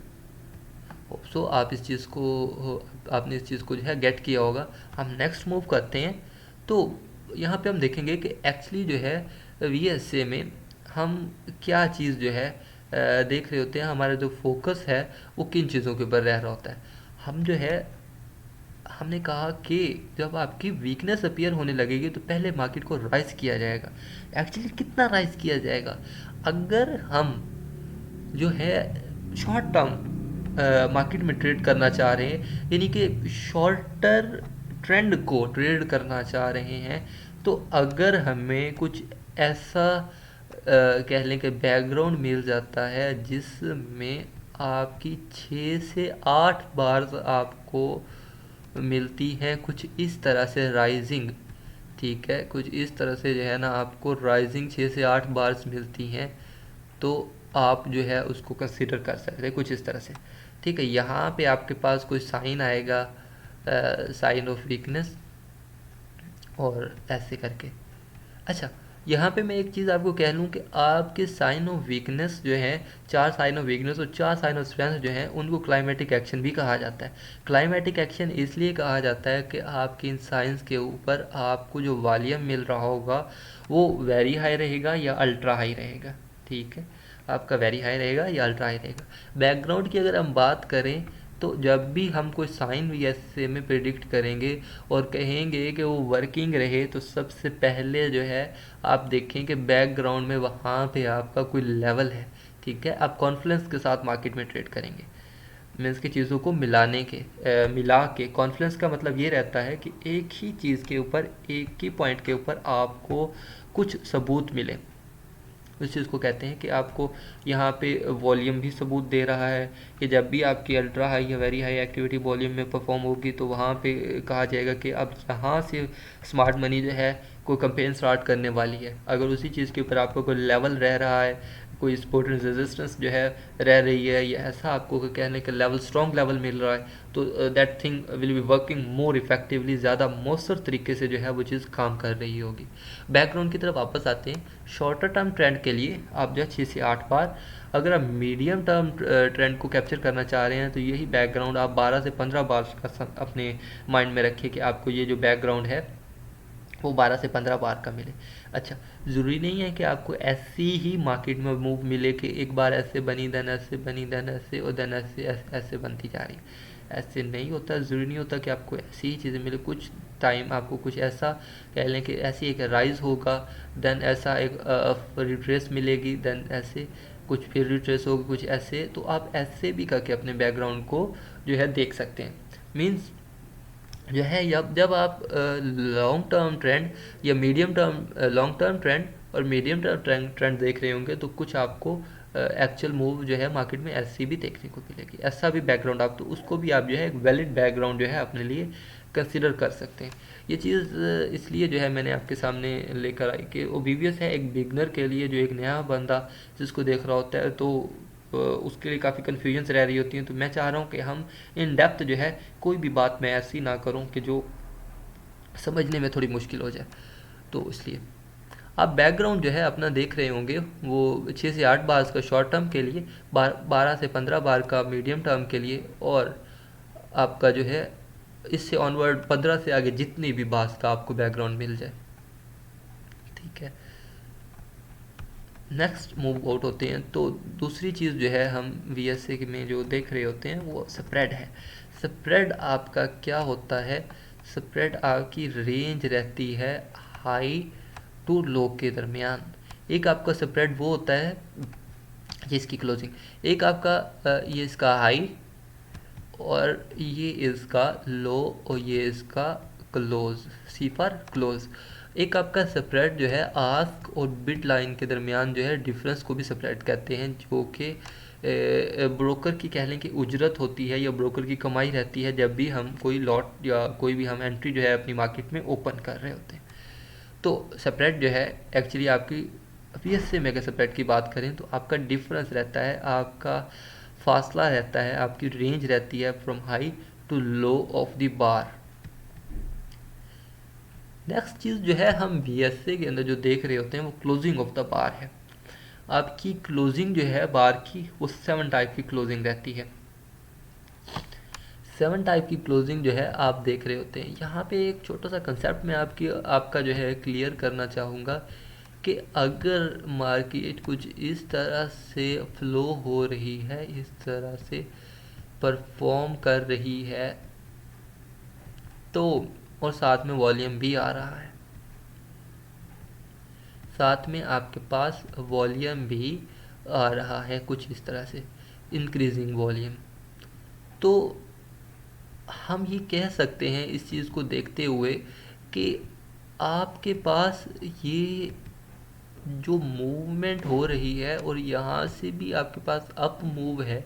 सो आप इस चीज़ को, आपने इस चीज़ को जो है गेट किया होगा। हम नेक्स्ट मूव करते हैं। तो यहाँ पे हम देखेंगे कि एक्चुअली जो है वीएसए में हम क्या चीज़ जो है देख रहे होते हैं, हमारा जो फोकस है वो किन चीज़ों के ऊपर रह रहा होता है। हम जो है हमने कहा कि जब आपकी वीकनेस अपीयर होने लगेगी तो पहले मार्केट को राइज किया जाएगा। एक्चुअली कितना राइज किया जाएगा? अगर हम जो है शॉर्ट टर्म मार्केट में ट्रेड करना चाह रहे हैं, यानी कि शॉर्टर ट्रेंड को ट्रेड करना चाह रहे हैं, तो अगर हमें कुछ ऐसा कह लें कि बैकग्राउंड मिल जाता है जिसमें आपकी 6 से 8 बार आपको मिलती है कुछ इस तरह से राइजिंग। ठीक है, कुछ इस तरह से जो है ना आपको राइजिंग 6 से 8 बार्स मिलती हैं, तो आप जो है उसको कंसिडर कर सकते हैं कुछ इस तरह से। ठीक है, यहाँ पे आपके पास कोई साइन आएगा, साइन ऑफ वीकनेस, और ऐसे करके। अच्छा, यहाँ पे मैं एक चीज़ आपको कह लूँ कि आपके साइन ऑफ वीकनेस जो है, 4 साइन ऑफ वीकनेस और 4 साइन ऑफ स्ट्रेंथ जो है उनको क्लाइमेटिक एक्शन भी कहा जाता है। क्लाइमेटिक एक्शन इसलिए कहा जाता है कि आपके इन साइंस के ऊपर आपको जो वॉल्यूम मिल रहा होगा वो वेरी हाई रहेगा या अल्ट्रा हाई रहेगा। ठीक है, आपका वेरी हाई रहेगा या अल्ट्रा हाई रहेगा। बैकग्राउंड की अगर हम बात करें तो जब भी हम कोई साइन वीएसए में प्रिडिक्ट करेंगे और कहेंगे कि वो वर्किंग रहे, तो सबसे पहले जो है आप देखें कि बैकग्राउंड में वहाँ पे आपका कोई लेवल है। ठीक है, आप कॉन्फिडेंस के साथ मार्केट में ट्रेड करेंगे, मीन्स की चीज़ों को मिला के। कॉन्फिडेंस का मतलब ये रहता है कि एक ही चीज़ के ऊपर, एक ही पॉइंट के ऊपर आपको कुछ सबूत मिले। उस चीज़ को कहते हैं कि आपको यहाँ पे वॉल्यूम भी सबूत दे रहा है कि जब भी आपकी अल्ट्रा हाई या वेरी हाई एक्टिविटी वॉल्यूम में परफॉर्म होगी तो वहाँ पे कहा जाएगा कि अब यहाँ से स्मार्ट मनी जो है कोई कैंपेन स्टार्ट करने वाली है। अगर उसी चीज़ के ऊपर आपको कोई लेवल रह रहा है, कोई सपोर्ट एंड रेजिस्टेंस जो है रह रही है, या ऐसा आपको कहने का लेवल, स्ट्रॉन्ग लेवल मिल रहा है, तो that thing will be working more effectively, ज़्यादा मौसर तरीके से जो है वो चीज़ काम कर रही होगी। बैकग्राउंड की तरफ वापस आते हैं। शॉर्टर टर्म ट्रेंड के लिए आप जो है 6 से 8 बार, अगर आप मीडियम टर्म ट्रेंड को कैप्चर करना चाह रहे हैं तो यही बैकग्राउंड आप 12 से 15 बार का अपने माइंड में रखिए कि आपको ये जो बैकग्राउंड है वो 12 से 15 बार का मिले। अच्छा, ज़रूरी नहीं है कि आपको ऐसी ही मार्केट में मूव मिले कि एक बार ऐसे बनी, देन ऐसे बनी, देन ऐसे, और देन ऐसे बनती जा रही। ऐसे नहीं होता, ज़रूरी नहीं होता कि आपको ऐसी ही चीज़ें मिले। कुछ टाइम आपको कुछ ऐसा कह लें कि ऐसी एक राइज होगा, देन ऐसा एक रिट्रेस मिलेगी, देन ऐसे कुछ फिर रिट्रेस होगी, कुछ ऐसे। तो आप ऐसे भी करके अपने बैकग्राउंड को जो है देख सकते हैं। मीन्स जो है जब आप लॉन्ग टर्म ट्रेंड या medium term, long term trend और मीडियम टर्म ट्रेंड देख रहे होंगे तो कुछ आपको एक्चुअल मूव जो है मार्केट में ऐसी भी देखने को मिलेगी, ऐसा भी बैकग्राउंड आप, तो उसको भी आप जो है एक वैलिड बैकग्राउंड जो है अपने लिए कंसिडर कर सकते हैं। ये चीज़ इसलिए जो है मैंने आपके सामने लेकर आई कि ओबीवियस है एक बिगनर के लिए, जो एक नया बंदा जिसको देख रहा होता है तो उसके लिए काफ़ी कन्फ्यूजन्स रह रही होती हैं। तो मैं चाह रहा हूँ कि हम इन डेप्थ जो है कोई भी बात मैं ऐसी ना करूँ कि जो समझने में थोड़ी मुश्किल हो जाए। तो इसलिए आप बैकग्राउंड जो है अपना देख रहे होंगे, वो 6 से 8 बार का शॉर्ट टर्म के लिए, 12 से 15 बार का मीडियम टर्म के लिए, और आपका जो है इससे ऑनवर्ड 15 से आगे जितनी भी बार का आपको बैकग्राउंड मिल जाए। ठीक है, नेक्स्ट मूव आउट होते हैं। तो दूसरी चीज़ जो है हम वीएसए में जो देख रहे होते हैं वो स्प्रेड है। स्प्रेड आपका क्या होता है? स्प्रेड आपकी रेंज रहती है हाई टू लो के दरमियान। एक आपका स्प्रेड वो होता है ये इसकी क्लोजिंग, एक आपका ये इसका हाई और ये इसका लो और ये इसका क्लोज, सी फॉर क्लोज। एक आपका स्प्रेड जो है आस्क और बिड लाइन के दरमियान जो है डिफरेंस को भी स्प्रेड कहते हैं, जो कि ब्रोकर की कह लें कि उजरत होती है या ब्रोकर की कमाई रहती है जब भी हम कोई लॉट या कोई भी हम एंट्री जो है अपनी मार्केट में ओपन कर रहे होते हैं। तो स्प्रेड जो है एक्चुअली आपकी बीएससी में अगर स्प्रेड की बात करें तो आपका डिफरेंस रहता है, आपका फासला रहता है, आपकी रेंज रहती है from high to low of the bar. Next चीज़ जो है हम बीएससी के अंदर जो देख रहे होते हैं वो क्लोजिंग ऑफ द बार है। आपकी क्लोजिंग जो है बार की वो 7 टाइप की क्लोजिंग रहती है। 7 टाइप की क्लोजिंग जो है आप देख रहे होते हैं। यहाँ पे एक छोटा सा कंसेप्ट मैं आपका जो है क्लियर करना चाहूँगा कि अगर मार्केट कुछ इस तरह से फ्लो हो रही है, इस तरह से परफॉर्म कर रही है तो, और साथ में वॉल्यूम भी आ रहा है, साथ में आपके पास वॉल्यूम भी आ रहा है कुछ इस तरह से इंक्रीजिंग वॉल्यूम, तो हम ये कह सकते हैं इस चीज़ को देखते हुए कि आपके पास ये जो मूवमेंट हो रही है और यहाँ से भी आपके पास अप मूव है,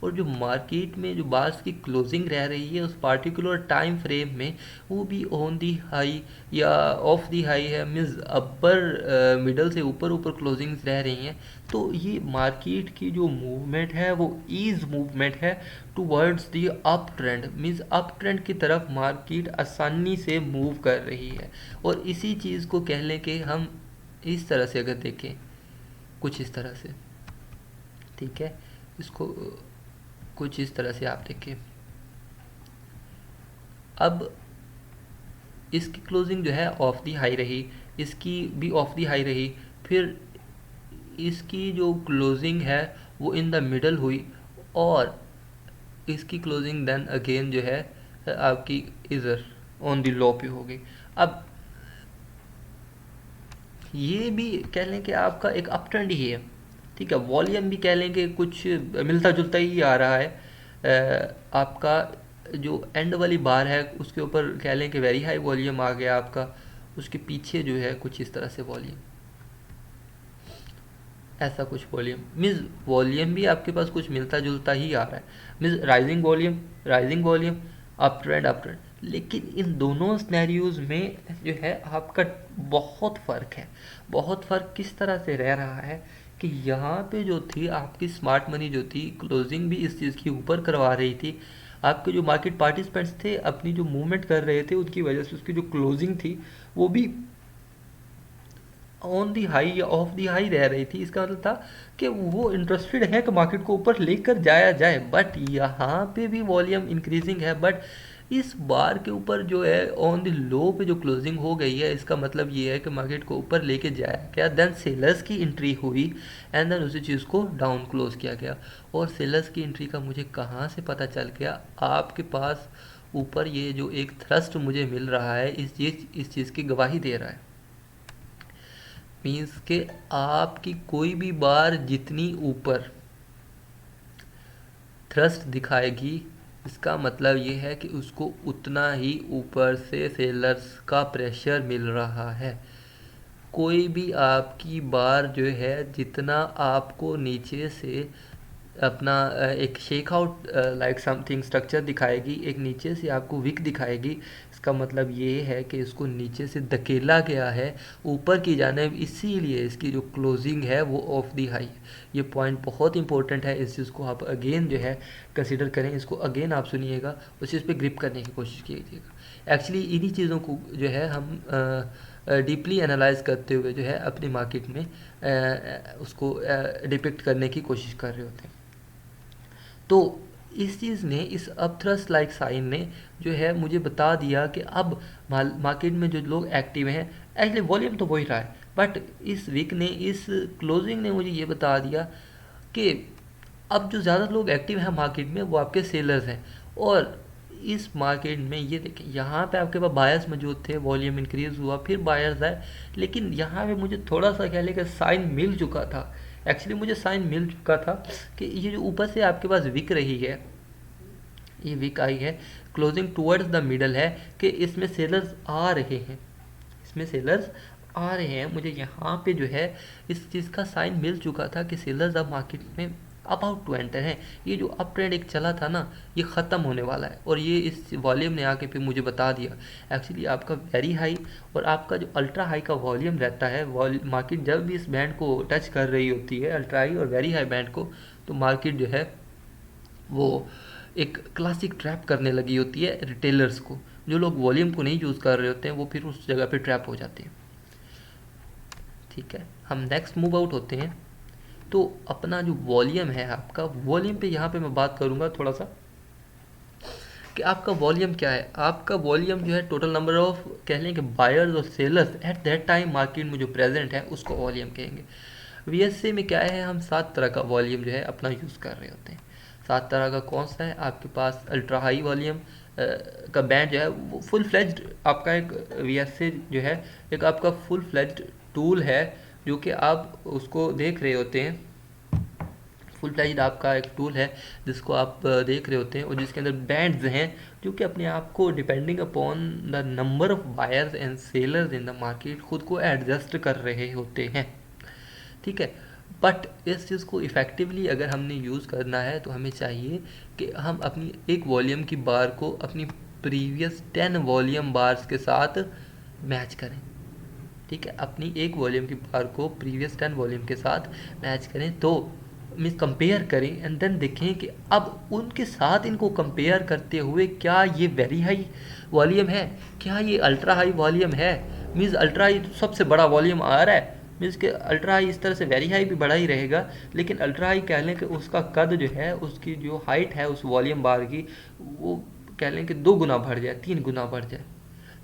और जो मार्केट में जो बार्स की क्लोजिंग रह रही है उस पार्टिकुलर टाइम फ्रेम में वो भी ऑन दी हाई या ऑफ दी हाई है, मीन्स अपर मिडल से ऊपर ऊपर क्लोजिंग्स रह रही हैं। तो ये मार्केट की जो मूवमेंट है वो ईज मूवमेंट है towards the up trend, means up trend की तरफ मार्केट आसानी से मूव कर रही है। और इसी चीज़ को कह लें कि हम इस तरह से अगर देखें, कुछ इस तरह से, ठीक है, इसको कुछ इस तरह से आप देखें, अब इसकी क्लोजिंग जो है ऑफ दी हाई रही, इसकी भी ऑफ दी हाई रही, फिर इसकी जो क्लोजिंग है वो इन द मिडल हुई और इसकी क्लोजिंग देन अगेन जो है आपकी इधर ऑन दी लो पे हो गई। अब ये भी कह लें कि आपका एक अप ट्रेंड ही है, ठीक है, वॉल्यूम भी कह लें कि कुछ मिलता जुलता ही आ रहा है। आपका जो एंड वाली बार है उसके ऊपर कह लें कि वेरी हाई वॉल्यूम आ गया आपका, उसके पीछे जो है कुछ इस तरह से वॉल्यूम, ऐसा कुछ वॉल्यूम, मीन्स वॉल्यूम भी आपके पास कुछ मिलता जुलता ही आ रहा है, means rising volume, up trend. लेकिन इन दोनों स्नैरियोज में जो है आपका बहुत फ़र्क है। बहुत फ़र्क किस तरह से रह रहा है कि यहाँ पे जो थी आपकी स्मार्ट मनी जो थी क्लोजिंग भी इस चीज़ की ऊपर करवा रही थी, आपके जो मार्केट पार्टिसिपेंट्स थे अपनी जो मूवमेंट कर रहे थे उनकी वजह से उसकी जो क्लोजिंग थी वो भी ऑन दी हाई या ऑफ दी हाई रह रही थी। इसका मतलब था कि वो इंटरेस्टेड है कि मार्केट को ऊपर लेकर जाया जाए, बट यहाँ पे भी वॉल्यूम इंक्रीजिंग है, बट इस बार के ऊपर जो है ऑन द लो पे जो क्लोजिंग हो गई है, इसका मतलब ये है कि मार्केट को ऊपर लेके जाया गया, देन सेलर्स की एंट्री हुई एंड देन उसी चीज़ को डाउन क्लोज किया गया। और सेलर्स की एंट्री का मुझे कहाँ से पता चल गया, आपके पास ऊपर ये जो एक थ्रस्ट मुझे मिल रहा है इस चीज़ की गवाही दे रहा है। मीन्स के आपकी कोई भी बार जितनी ऊपर थ्रस्ट दिखाएगी इसका मतलब ये है कि उसको उतना ही ऊपर से सेलर्स का प्रेशर मिल रहा है। कोई भी आपकी बार जो है जितना आपको नीचे से अपना एक shake out like something structure दिखाएगी, एक नीचे से आपको विक दिखाएगी, इसका मतलब ये है कि इसको नीचे से धकेला गया है ऊपर की जानिब, इसीलिए इसकी जो क्लोजिंग है वो ऑफ दी हाई। ये पॉइंट बहुत इंपॉर्टेंट है, इस चीज़ को आप अगेन जो है कंसिडर करें, इसको अगेन आप सुनिएगा, उस चीज़ पे ग्रिप करने की कोशिश कीजिएगा। एक्चुअली इन्हीं चीज़ों को जो है हम डीपली एनालाइज करते हुए जो है अपनी मार्केट में उसको डिपिक्ट करने की कोशिश कर रहे होते हैं। तो इस चीज़ ने, इस अपथ्रस्ट लाइक साइन ने जो है मुझे बता दिया कि अब मार्केट में जो लोग एक्टिव हैं, एक्चुअली वॉल्यूम तो वही रहा है, बट इस वीक ने, इस क्लोजिंग ने मुझे ये बता दिया कि अब जो ज़्यादा लोग एक्टिव हैं मार्केट में वो आपके सेलर्स हैं। और इस मार्केट में ये देखें, यहाँ पे आपके पास बायर्स मौजूद थे, वॉल्यूम इंक्रीज हुआ, फिर बायर्स आए, लेकिन यहाँ पे मुझे थोड़ा सा कह लें कि साइन मिल चुका था। एक्चुअली मुझे साइन मिल चुका था कि ये जो ऊपर से आपके पास विक रही है, ये विक आई है, क्लोजिंग टुवर्ड्स द मिडल है, कि इसमें सेलर्स आ रहे हैं, इसमें सेलर्स आ रहे हैं। मुझे यहाँ पे जो है इस चीज़ का साइन मिल चुका था कि सेलर्स अब मार्केट में अबाउट टू एंटर हैं। ये जो अप ट्रेंड एक चला था ना, ये ख़त्म होने वाला है, और ये इस वॉल्यूम ने आके फिर मुझे बता दिया। एक्चुअली आपका वेरी हाई और आपका जो अल्ट्रा हाई का वॉल्यूम रहता है, मार्केट जब भी इस बैंड को टच कर रही होती है, अल्ट्रा हाई और वेरी हाई बैंड को, तो मार्केट जो है वो एक क्लासिक ट्रैप करने लगी होती है रिटेलर्स को। जो लोग वॉल्यूम को नहीं यूज़ कर रहे होते हैं वो फिर उस जगह पे ट्रैप हो जाते हैं। ठीक है, हम नेक्स्ट मूव आउट होते हैं। तो अपना जो वॉल्यूम है, आपका वॉल्यूम पे यहाँ पे मैं बात करूँगा थोड़ा सा कि आपका वॉल्यूम क्या है। आपका वॉल्यूम जो है टोटल नंबर ऑफ कह लें कि बायर्स और sellers at that time market में जो प्रेजेंट है उसको वॉल्यूम कहेंगे। वीएसए में क्या है, हम 7 तरह का वॉल्यूम जो है अपना यूज़ कर रहे होते हैं। 7 तरह का कौन सा है, आपके पास अल्ट्रा हाई वॉल्यूम का बैंड जो है वो फुल फ्लेज्ड आपका एक वीएसए जो है एक आपका फुल फ्लेज्ड टूल है, जो कि आप उसको देख रहे होते हैं। फुल फ्लैज्ड आपका एक टूल है जिसको आप देख रहे होते हैं, और जिसके अंदर बैंड्स हैं जो कि अपने आप को depending upon the number of buyers and sellers in the market खुद को एडजस्ट कर रहे होते हैं। ठीक है, बट इस चीज़ को इफ़ेक्टिवली अगर हमने यूज़ करना है तो हमें चाहिए कि हम अपनी एक वॉल्यूम की बार को अपनी प्रीवियस 10 वॉल्यूम बार्स के साथ मैच करें। ठीक है, अपनी एक वॉल्यूम की बार को प्रीवियस 10 वॉल्यूम के साथ मैच करें, तो मीन्स कंपेयर करें एंड देन देखें कि अब उनके साथ इनको कंपेयर करते हुए क्या ये वेरी हाई वॉल्यूम है, क्या ये अल्ट्रा हाई वॉल्यूम है। मीन्स अल्ट्रा हाई सबसे बड़ा वॉल्यूम आ रहा है, मीन्स कि अल्ट्रा हाई इस तरह से वेरी हाई भी बड़ा ही रहेगा, लेकिन अल्ट्रा हाई कह लें कि उसका कद जो है, उसकी जो हाइट है उस वॉल्यूम बार की, वो कह लें कि 2 गुना बढ़ जाए, 3 गुना बढ़ जाए।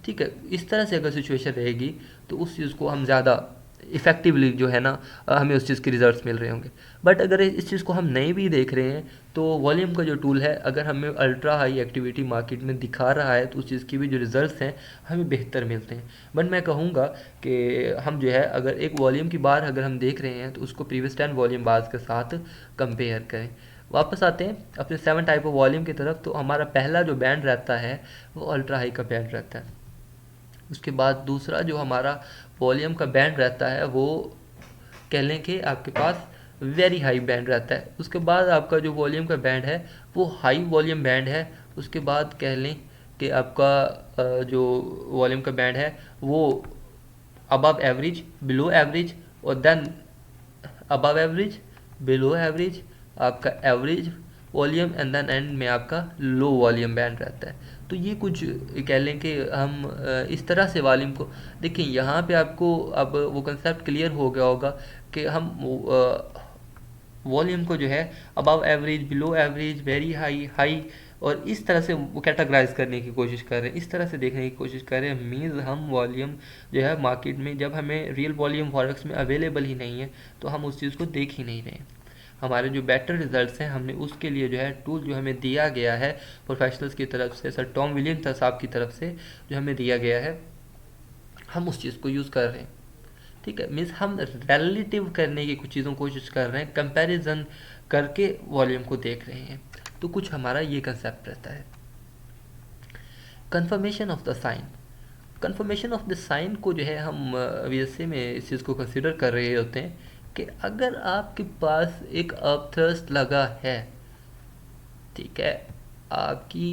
ठीक है, इस तरह से अगर सिचुएशन रहेगी तो उस चीज़ को हम ज़्यादा इफ़ेक्टिवली जो है ना हमें उस चीज़ के रिजल्ट्स मिल रहे होंगे। बट अगर इस चीज़ को हम नहीं भी देख रहे हैं तो वॉल्यूम का जो टूल है, अगर हमें अल्ट्रा हाई एक्टिविटी मार्केट में दिखा रहा है तो उस चीज़ की भी जो रिजल्ट्स हैं हमें बेहतर मिलते हैं। बट मैं कहूँगा कि हम जो है अगर एक वॉल्यूम की बार अगर हम देख रहे हैं तो उसको प्रीवियस 10 वॉल्यूम बार्स के साथ कंपेयर करें। वापस आते हैं अपने 7 टाइप ऑफ वॉल्यूम की तरफ। तो हमारा पहला जो बैंड रहता है वो अल्ट्रा हाई का बैंड रहता है। उसके बाद दूसरा जो हमारा वॉल्यूम का बैंड रहता है वो कह लें कि आपके पास वेरी हाई बैंड रहता है। उसके बाद आपका जो वॉल्यूम का बैंड है वो हाई वॉल्यूम बैंड है। उसके बाद कह लें कि आपका जो वॉल्यूम का बैंड है वो अबव एवरेज, बिलो एवरेज, और then above average, below average, आपका average volume, and then end में आपका लो वॉल्यूम बैंड रहता है। तो ये कुछ कह लें कि हम इस तरह से वॉल्यूम को देखिए। यहाँ पे आपको अब वो कंसेप्ट क्लियर हो गया होगा कि हम वॉल्यूम को जो है above average, below average, very high, high, और इस तरह से वो कैटेगराइज करने की कोशिश कर रहे हैं, इस तरह से देखने की कोशिश कर रहे हैं। मीन्स हम वॉल्यूम जो है मार्केट में जब हमें रियल वॉल्यूम फॉरेक्स में अवेलेबल ही नहीं है तो हम उस चीज़ को देख ही नहीं रहे हैं। हमारे जो बेटर रिजल्ट्स हैं हमने उसके लिए जो है टूल जो हमें दिया गया है प्रोफेशनल्स की तरफ से, सर टॉम विलियम साहब की तरफ से जो हमें दिया गया है, हम उस चीज़ को यूज़ कर रहे हैं। ठीक है, मीन्स हम रिलेटिव करने की कुछ चीज़ों को कोशिश कर रहे हैं, कंपैरिजन करके वॉल्यूम को देख रहे हैं। तो कुछ हमारा ये कंसेप्ट रहता है। Confirmation of the sign, confirmation of the sign को जो है हम वीएसए में इस चीज़ को कंसिडर कर रहे होते हैं कि अगर आपके पास एक अपथ्रस्ट लगा है, ठीक है, आपकी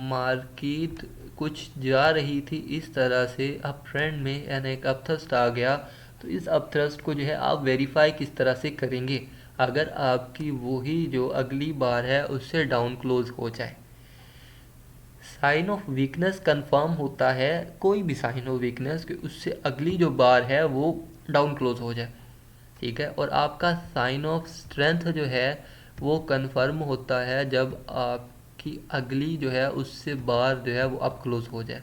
मार्केट कुछ जा रही थी इस तरह से अप ट्रेंड में एंड एक अपथ्रस्ट आ गया, तो इस अपथ्रस्ट को जो है आप वेरीफाई किस तरह से करेंगे अगर आपकी वही जो अगली बार है उससे डाउन क्लोज हो जाए। साइन ऑफ वीकनेस कंफर्म होता है, कोई भी साइन ऑफ वीकनेस कि उससे अगली जो बार है वो डाउन क्लोज हो जाए। ठीक है, और आपका साइन ऑफ स्ट्रेंथ जो है वो कंफर्म होता है जब आपकी अगली जो है उससे बार जो है वो अप क्लोज हो जाए।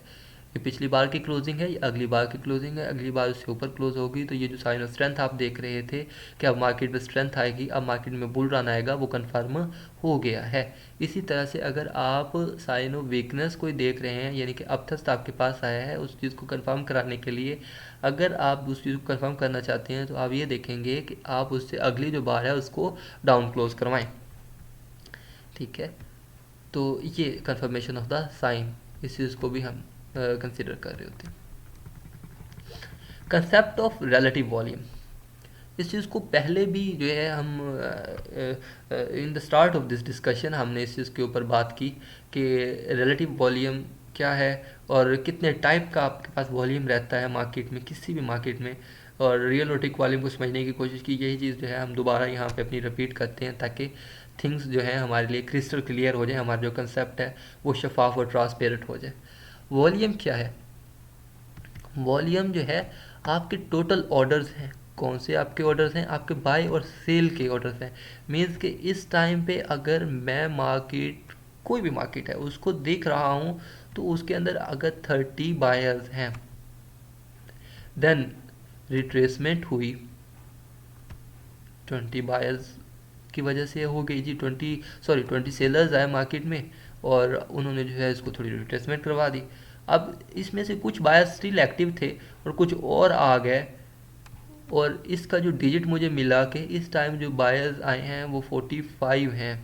ये पिछली बार की क्लोजिंग है, ये अगली बार की क्लोजिंग है, अगली बार उससे ऊपर क्लोज होगी, तो ये जो साइन ऑफ स्ट्रेंथ आप देख रहे थे कि अब मार्केट में स्ट्रेंथ आएगी, अब मार्केट में बुल रन आएगा, वो कन्फर्म हो गया है। इसी तरह से अगर आप साइन ऑफ वीकनेस कोई देख रहे हैं, यानी कि अपथस्त आपके पास आया है, उस चीज़ को कंफर्म कराने के लिए अगर आप उस चीज़ को कंफर्म करना चाहते हैं तो आप ये देखेंगे कि आप उससे अगली जो बार है उसको डाउन क्लोज करवाएं। ठीक है, तो ये कंफर्मेशन ऑफ द साइन, इस चीज़ को भी हम कंसिडर कर रहे होते हैं। कंसेप्ट ऑफ रिलेटिव वॉल्यूम, इस चीज़ को पहले भी जो है हम in the start of this discussion हमने इस चीज़ के ऊपर बात की कि रिलेटिव वॉल्यूम क्या है और कितने टाइप का आपके पास वॉल्यूम रहता है मार्केट में, किसी भी मार्केट में, और रियलिस्टिक वॉल्यूम को समझने की कोशिश की। यही चीज़ जो है हम दोबारा यहाँ पे अपनी रिपीट करते हैं ताकि थिंग्स जो है हमारे लिए क्रिस्टल क्लियर हो जाए, हमारा जो कंसेप्ट है वो शफाफ और ट्रांसपेरेंट हो जाए। वॉल्यूम क्या है? वॉल्यूम जो है आपके टोटल ऑर्डर्स हैं। कौन से आपके ऑर्डर्स हैं? आपके बाय और सेल के ऑर्डर्स हैं। मीन्स कि इस टाइम पे अगर मैं मार्केट, कोई भी मार्केट है उसको देख रहा हूँ, तो उसके अंदर अगर 30 बायर्स हैं, देन रिट्रेसमेंट हुई 20 बायर्स की वजह से हो गई जी। 20 सेलर्स आए मार्केट में और उन्होंने जो है इसको थोड़ी रिट्रेसमेंट करवा दी। अब इसमें से कुछ बायर्स स्टिल एक्टिव थे और कुछ और आ गए, और इसका जो डिजिट मुझे मिला कि इस टाइम जो बायर्स आए हैं वो 45 हैं।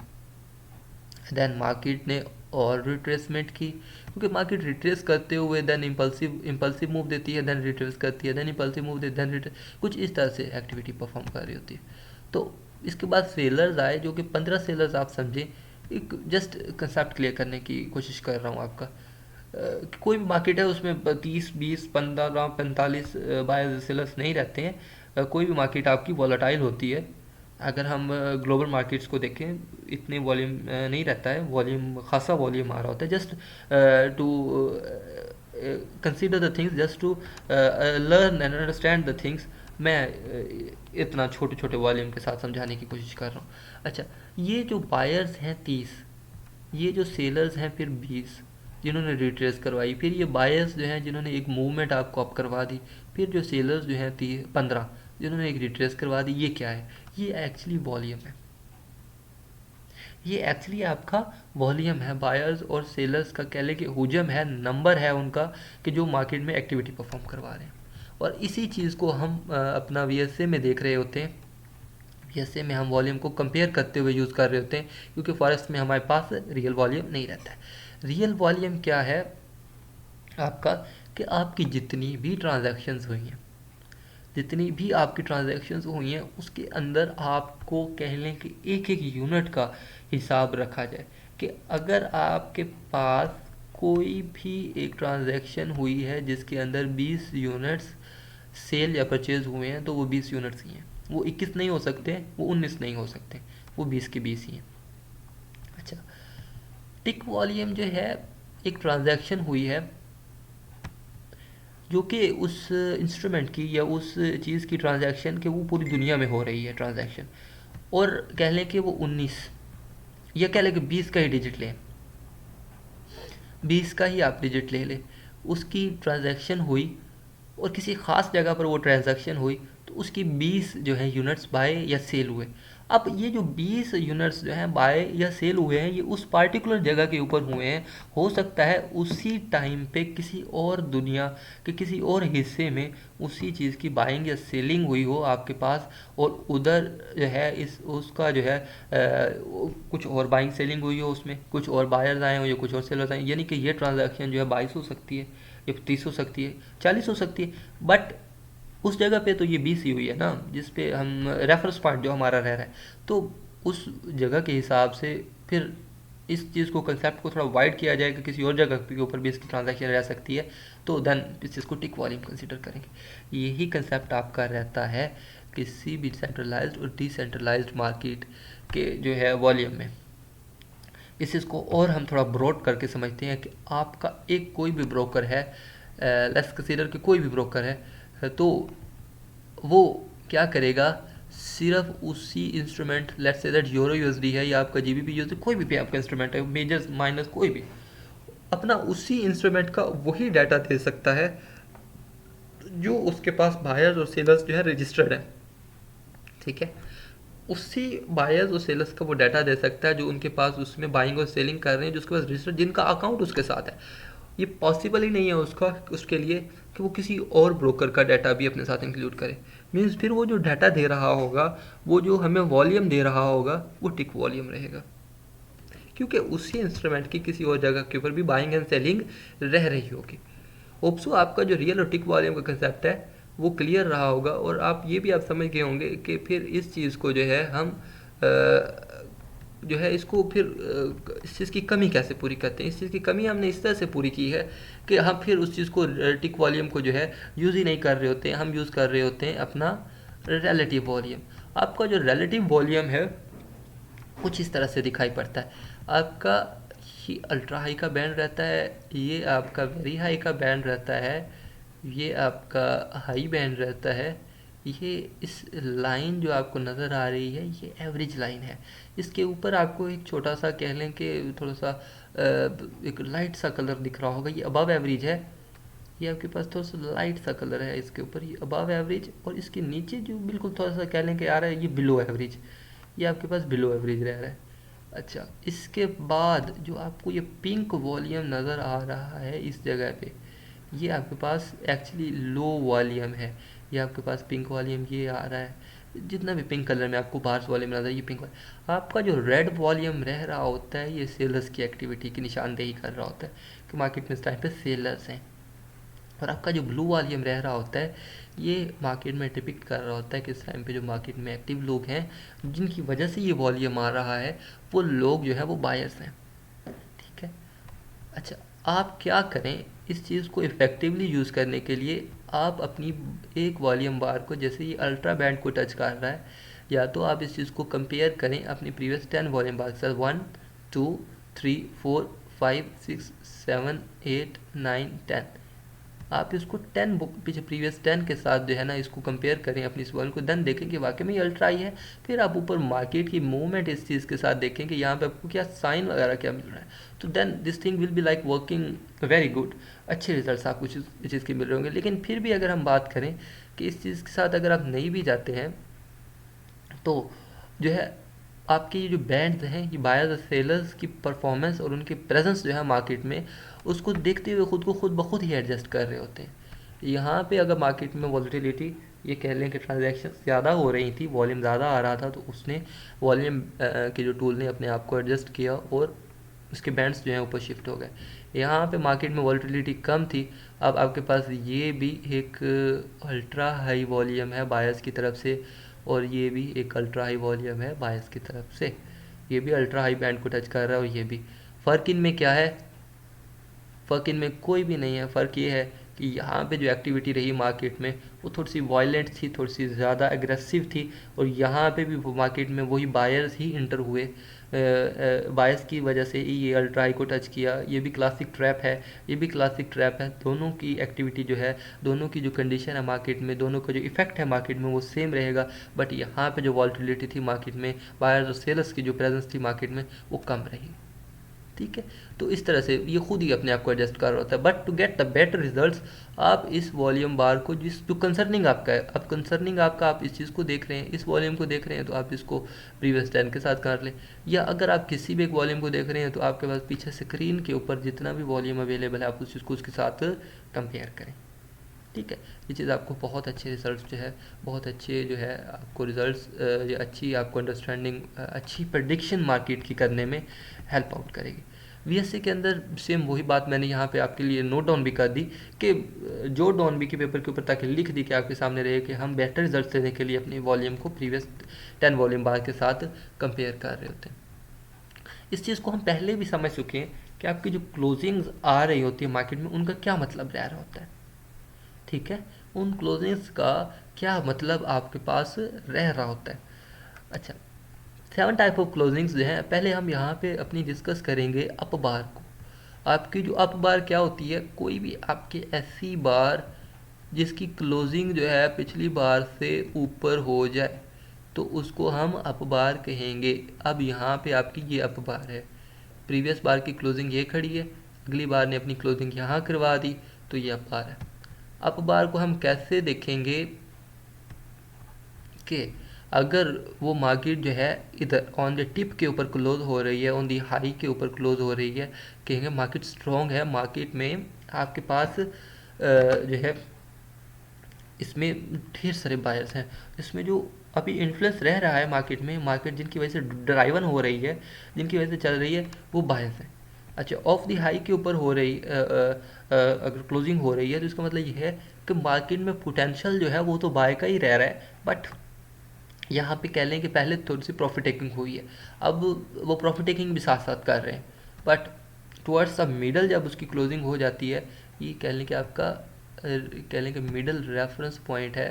देन मार्केट ने और रिट्रेसमेंट की, क्योंकि मार्केट रिट्रेस करते हुए देन इम्पल्सिव मूव देती है, देन रिट्रेस करती है, देन इम्पल्सिव मूव देती है, देन रिट्रेस, कुछ इस तरह से एक्टिविटी परफॉर्म कर रही होती है। तो इसके बाद सेलर्स आए, जो कि 15 सेलर्स आप समझें। एक जस्ट कंसेप्ट क्लियर करने की कोशिश कर रहा हूँ आपका। कोई भी मार्केट है उसमें 30, 20, 15, 45 बायर्स सेलर्स नहीं रहते हैं। कोई भी मार्केट आपकी वॉलेटाइल होती है। अगर हम ग्लोबल मार्केट्स को देखें, इतने वॉल्यूम नहीं रहता है, वॉल्यूम खासा वॉल्यूम आ रहा होता है। Just to consider the things, just to learn and understand the things, मैं इतना छोटे छोटे वॉल्यूम के साथ समझाने की कोशिश कर रहा हूँ। अच्छा, ये जो बायर्स हैं 30, ये जो सेलर्स हैं फिर 20 जिन्होंने रिट्रेस करवाई, फिर ये बायर्स जो हैं जिन्होंने एक मूवमेंट आपको अप करवा दी, फिर जो सेलर्स जो हैं 15 जिन्होंने एक रिट्रेस करवा दी। ये क्या है? ये एक्चुअली वॉल्यूम है। ये एक्चुअली आपका वॉल्यूम है, बायर्स और सेलर्स का कह लें कि हुजम है, नंबर है उनका, कि जो मार्केट में एक्टिविटी परफॉर्म करवा रहे हैं। और इसी चीज़ को हम अपना वीएसए में देख रहे होते हैं। वीएसए में हम वॉल्यूम को कंपेयर करते हुए यूज़ कर रहे होते हैं, क्योंकि फॉरेस्ट में हमारे पास रियल वॉल्यूम नहीं रहता है। रियल वॉल्यूम क्या है आपका? कि आपकी जितनी भी ट्रांजैक्शंस हुई हैं, जितनी भी आपकी ट्रांजैक्शंस हुई हैं, उसके अंदर आपको कह लें कि एक एक यूनिट का हिसाब रखा जाए। कि अगर आपके पास कोई भी एक ट्रांजैक्शन हुई है जिसके अंदर 20 यूनिट्स सेल या परचेज हुए हैं, तो वो 20 यूनिट्स ही हैं। वो 21 नहीं हो सकते, वो 19 नहीं हो सकते, वो 20 के 20 ही हैं। अच्छा, टिक वॉल्यूम जो है, एक ट्रांजैक्शन हुई है जो कि उस इंस्ट्रूमेंट की या उस चीज़ की ट्रांजैक्शन के वो पूरी दुनिया में हो रही है ट्रांजैक्शन, और कह लें कि वो 19 या कह लें कि 20 का ही डिजिट लें, 20 का ही आप डिजिट ले लें, उसकी ट्रांजैक्शन हुई और किसी ख़ास जगह पर वो ट्रांजैक्शन हुई, तो उसकी 20 जो है यूनिट्स बाय या सेल हुए। अब ये जो 20 यूनिट्स जो हैं बाय या सेल हुए हैं, ये उस पार्टिकुलर जगह के ऊपर हुए हैं। हो सकता है उसी टाइम पे किसी और दुनिया के किसी और हिस्से में उसी चीज़ की बाइंग या सेलिंग हुई हो आपके पास, और उधर जो है इस उसका जो है कुछ और बाइंग सेलिंग हुई हो, उसमें कुछ और बायर्स आए हो या कुछ और सेलर्स आए, यानी कि ये ट्रांजैक्शन जो है 22 हो सकती है या 30 हो सकती है, 40 हो सकती है। बट उस जगह पे तो ये 20 ही हुई है ना, जिस पे हम रेफरेंस पॉइंट जो हमारा रह रहा है, तो उस जगह के हिसाब से फिर इस चीज़ को, कंसेप्ट को थोड़ा वाइड किया जाए कि किसी और जगह के ऊपर भी इसकी ट्रांजैक्शन रह सकती है, तो देन इस चीज़ को टिक वॉल्यूम कंसिडर करेंगे। यही कंसेप्ट आपका रहता है किसी भी सेंट्रलाइज्ड और डिसेंट्रलाइज्ड मार्केट के जो है वॉल्यूम में। इस चीज़ को और हम थोड़ा ब्रॉड करके समझते हैं कि आपका एक कोई भी ब्रोकर है, लेट्स कंसीडर कि कोई भी ब्रोकर है, तो वो क्या करेगा? सिर्फ उसी instrument, let's say that euro USD है या आपका जीबीपी यूएसडी, कोई भी आपका इंस्ट्रूमेंट है, मेजर्स माइनस कोई भी, अपना उसी इंस्ट्रूमेंट का वही डाटा दे सकता है जो उसके पास बायर्स और सेलर्स जो है रजिस्टर्ड है। ठीक है, उसी बायर्स और सेलर्स का वो डाटा दे सकता है जो उनके पास उसमें बाइंग और सेलिंग कर रहे हैं, जो उसके पास रजिस्टर्ड, जिनका अकाउंट उसके साथ है। ये पॉसिबल ही नहीं है उसके लिए कि वो किसी और ब्रोकर का डाटा भी अपने साथ इंक्लूड करे। मीन्स फिर वो जो डाटा दे रहा होगा, वो जो हमें वॉल्यूम दे रहा होगा, वो टिक वॉल्यूम रहेगा, क्योंकि उसी इंस्ट्रूमेंट की किसी और जगह के ऊपर भी बाइंग एंड सेलिंग रह रही होगी। होप सो आपका जो रियल और टिक वॉल्यूम का कंसेप्ट है वो क्लियर रहा होगा, और आप ये भी आप समझ गए होंगे कि फिर इस चीज़ को जो है हम जो है इसको फिर इस चीज़ की कमी कैसे पूरी करते हैं। इस चीज़ की कमी हमने इस तरह से पूरी की है कि हम फिर उस चीज़ को टिक वॉल्यूम को जो है यूज़ ही नहीं कर रहे होते हैं, हम यूज़ कर रहे होते हैं अपना रिलेटिव वॉल्यूम। आपका जो रिलेटिव वॉल्यूम है कुछ इस तरह से दिखाई पड़ता है। आपका ये अल्ट्रा हाई का बैंड रहता है, ये आपका वेरी हाई का बैंड रहता है, ये आपका हाई बैंड रहता है। ये इस लाइन जो आपको नज़र आ रही है ये एवरेज लाइन है। इसके ऊपर आपको एक छोटा सा कह लें कि थोड़ा सा एक लाइट सा कलर दिख रहा होगा, ये अबव एवरेज है। ये आपके पास थोड़ा सा लाइट सा कलर है इसके ऊपर, ये अबव एवरेज, और इसके नीचे जो बिल्कुल थोड़ा सा कह लें कि आ रहा है ये बिलो एवरेज, ये आपके पास बिलो एवरेज रह रहा है। अच्छा, इसके बाद जो आपको ये पिंक वॉल्यूम नज़र आ रहा है इस जगह पे, ये आपके पास एक्चुअली लो वॉल्यूम है। ये आपके पास पिंक वॉल्यूम ये आ रहा है, जितना भी पिंक कलर में आपको बार्स वॉल्यूम नज़र ये पिंक वॉल्यूम। आपका जो रेड वॉल्यूम रह रहा होता है ये सेलर्स की एक्टिविटी की निशानदेही कर रहा होता है कि मार्केट में इस टाइम पे सेलर्स हैं। और आपका जो ब्लू वॉल्यूम रह रहा होता है ये मार्केट में डिपिक्ट कर रहा होता है कि इस टाइम पे जो मार्केट में एक्टिव लोग हैं, जिनकी वजह से ये वॉल्यूम आ रहा है, वो लोग जो है वो बायर्स हैं। ठीक है। अच्छा, आप क्या करें इस चीज़ को इफ़ेक्टिवली यूज़ करने के लिए, आप अपनी एक वॉल्यूम बार को, जैसे ये अल्ट्रा बैंड को टच कर रहा है, या तो आप इस चीज़ को कंपेयर करें अपनी प्रीवियस 10 वॉल्यूम बार के साथ, 1 2 3 4 5 6 7 8 9 10। आप इसको 10 पीछे प्रीवियस 10 के साथ जो है ना इसको कंपेयर करें अपनी इस वॉल्यूम को, देन देखें कि वाकई में ये अल्ट्रा ही है। फिर आप ऊपर मार्केट की मूवमेंट इस चीज़ के साथ देखें कि यहाँ पे आपको क्या साइन वगैरह क्या मिल रहा है, तो then this thing will be like working very good. अच्छे रिजल्ट्स आपको इस चीज़ के मिल रहे होंगे। लेकिन फिर भी अगर हम बात करें कि इस चीज़ के साथ अगर आप नहीं भी जाते हैं तो जो है आपके ये जो बैंड्स हैं ये बायर्स और सेलर्स की परफॉर्मेंस और उनकी प्रेजेंस जो है मार्केट में, उसको देखते हुए खुद को खुद ब खुद ही एडजस्ट कर रहे होते हैं। यहाँ पे अगर मार्केट में वॉलेटिलिटी, ये कह लें कि ट्रांजैक्शन ज़्यादा हो रही थी, वॉल्यूम ज़्यादा आ रहा था, तो उसने वॉल्यूम के जो टूल ने अपने आप को एडजस्ट किया और उसके बैंड्स जो हैं ऊपर शिफ्ट हो गए। यहाँ पे मार्केट में वॉलेटिलिटी कम थी, अब आपके पास ये भी एक अल्ट्रा हाई वॉल्यूम है बायर्स की तरफ से, और ये भी एक अल्ट्रा हाई वॉल्यूम है बायर्स की तरफ से। ये भी अल्ट्रा हाई बैंड को टच कर रहा है और ये भी। फ़र्क इनमें क्या है? फ़र्क इनमें कोई भी नहीं है। फ़र्क ये है कि यहाँ पे जो एक्टिविटी रही मार्केट में वो थोड़ी सी वायलेंट थी, थोड़ी सी ज़्यादा एग्रेसिव थी, और यहाँ पे भी मार्केट में वही बायर्स ही इंटर हुए। बायर्स की वजह से ही ये अल्ट्रा हाई को टच किया। ये भी क्लासिक ट्रैप है, ये भी क्लासिक ट्रैप है। दोनों की एक्टिविटी जो है, दोनों की जो कंडीशन है मार्केट में, दोनों का जो इफेक्ट है मार्केट में वो सेम रहेगा, बट यहाँ पे जो वॉलेटिलिटी थी मार्केट में, बायर्स और सेलर्स की जो प्रेजेंस थी मार्केट में, वो कम रही। ठीक है, तो इस तरह से ये खुद ही अपने आप को एडजस्ट कर रहा होता है। But to get the better results, आप इस वॉल्यूम बार को, जिस जो कंसर्निंग आपका है, अब कंसर्निंग आपका, आप इस चीज़ को देख रहे हैं, इस वॉल्यूम को देख रहे हैं, तो आप इसको प्रीवियस 10 के साथ कर लें। या अगर आप किसी भी एक वॉल्यूम को देख रहे हैं तो आपके पास पीछे स्क्रीन के ऊपर जितना भी वॉल्यूम अवेलेबल है आप उस चीज़ को उसके साथ कंपेयर करें। ठीक है, ये चीज़ आपको बहुत अच्छे रिजल्ट्स जो है, बहुत अच्छे जो है आपको रिजल्ट्स, अच्छी आपको अंडरस्टैंडिंग, अच्छी प्रडिक्शन मार्केट की करने में हेल्प आउट करेगी। वीएससी के अंदर सेम वही बात मैंने यहाँ पे आपके लिए नोट डाउन भी कर दी कि जो डाउन भी के पेपर के ऊपर ताकि लिख दी कि आपके सामने रहे कि हम बेटर रिजल्ट देने के लिए अपनी वॉल्यूम को प्रीवियस 10 वॉल्यूम बार के साथ कंपेयर कर रहे होते हैं। इस चीज़ को हम पहले भी समझ चुके हैं कि आपकी जो क्लोजिंग्स आ रही होती है मार्केट में उनका क्या मतलब रह रहा होता है। ठीक है, उन क्लोजिंग्स का क्या मतलब आपके पास रह रहा होता है। अच्छा, 7 टाइप ऑफ क्लोजिंग्स जो हैं, पहले हम यहाँ पे अपनी डिस्कस करेंगे अप बार को। आपकी जो अप बार क्या होती है? कोई भी आपकी ऐसी बार जिसकी क्लोजिंग जो है पिछली बार से ऊपर हो जाए तो उसको हम अप बार कहेंगे। अब यहाँ पे आपकी ये अप बार है, प्रीवियस बार की क्लोजिंग ये खड़ी है, अगली बार ने अपनी क्लोजिंग यहाँ करवा दी, तो ये अप बार है। अप बार को हम कैसे देखेंगे कि अगर वो मार्केट जो है इधर ऑन द टिप के ऊपर क्लोज हो रही है, ऑन दी हाई के ऊपर क्लोज हो रही है, कहेंगे मार्केट स्ट्रॉन्ग है। मार्केट में आपके पास जो है इसमें ढेर सारे बायर्स हैं, इसमें जो अभी इन्फ्लुएंस रह रहा है मार्केट में, मार्केट जिनकी वजह से ड्राइवन हो रही है, जिनकी वजह से चल रही है, वो बायर्स हैं। अच्छा, ऑफ दी हाई के ऊपर हो रही अगर क्लोजिंग हो रही है तो इसका मतलब ये है कि मार्केट में पोटेंशियल जो है वो तो बाय का ही रह रहा है, बट यहाँ पे कह लें कि पहले थोड़ी सी प्रॉफिट टेकिंग हुई है, अब वो प्रॉफिट टेकिंग भी साथ साथ कर रहे हैं, बट टुवर्ड्स द मिडल जब उसकी क्लोजिंग हो जाती है, ये कह लें कि आपका कह लें कि मिडल रेफरेंस पॉइंट है।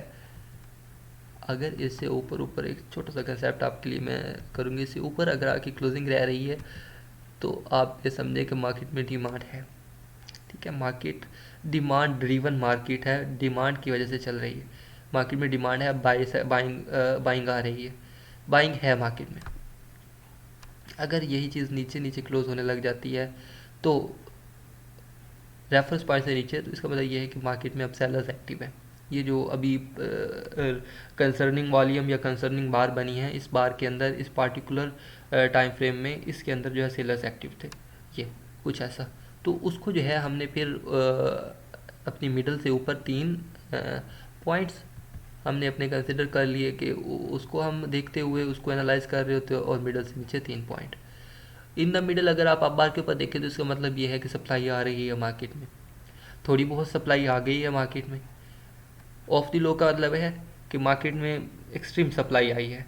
अगर इससे ऊपर ऊपर एक छोटा सा कंसेप्ट आपके लिए मैं करूँगी, इससे ऊपर अगर आपकी क्लोजिंग रह रही है तो आप ये समझें कि मार्केट में डिमांड है। ठीक है, मार्केट डिमांड ड्रीवन मार्केट है, डिमांड की वजह से चल रही है। मार्केट में डिमांड है, बाइंग आ रही है, बाइंग है मार्केट में। अगर यही चीज़ नीचे नीचे क्लोज होने लग जाती है तो रेफरेंस पॉइंट से नीचे, तो इसका मतलब ये है कि मार्केट में अब सेलर्स एक्टिव है। ये जो अभी कंसर्निंग वॉल्यूम या कंसर्निंग बार बनी है, इस बार के अंदर इस पार्टिकुलर टाइम फ्रेम में इसके अंदर जो है सेलर्स एक्टिव थे, ये कुछ ऐसा। तो उसको जो है हमने फिर अपनी मिडल से ऊपर 3 पॉइंट्स हमने अपने कंसिडर कर लिए कि उसको हम देखते हुए उसको एनालाइज कर रहे होते, और मिडल से नीचे 3 पॉइंट इन द मिडल। अगर आप बार के ऊपर देखें तो इसका मतलब ये है कि सप्लाई आ रही है मार्केट में, थोड़ी बहुत सप्लाई आ गई है मार्केट में। ऑफ द लो का मतलब है कि मार्केट में एक्सट्रीम सप्लाई आई है,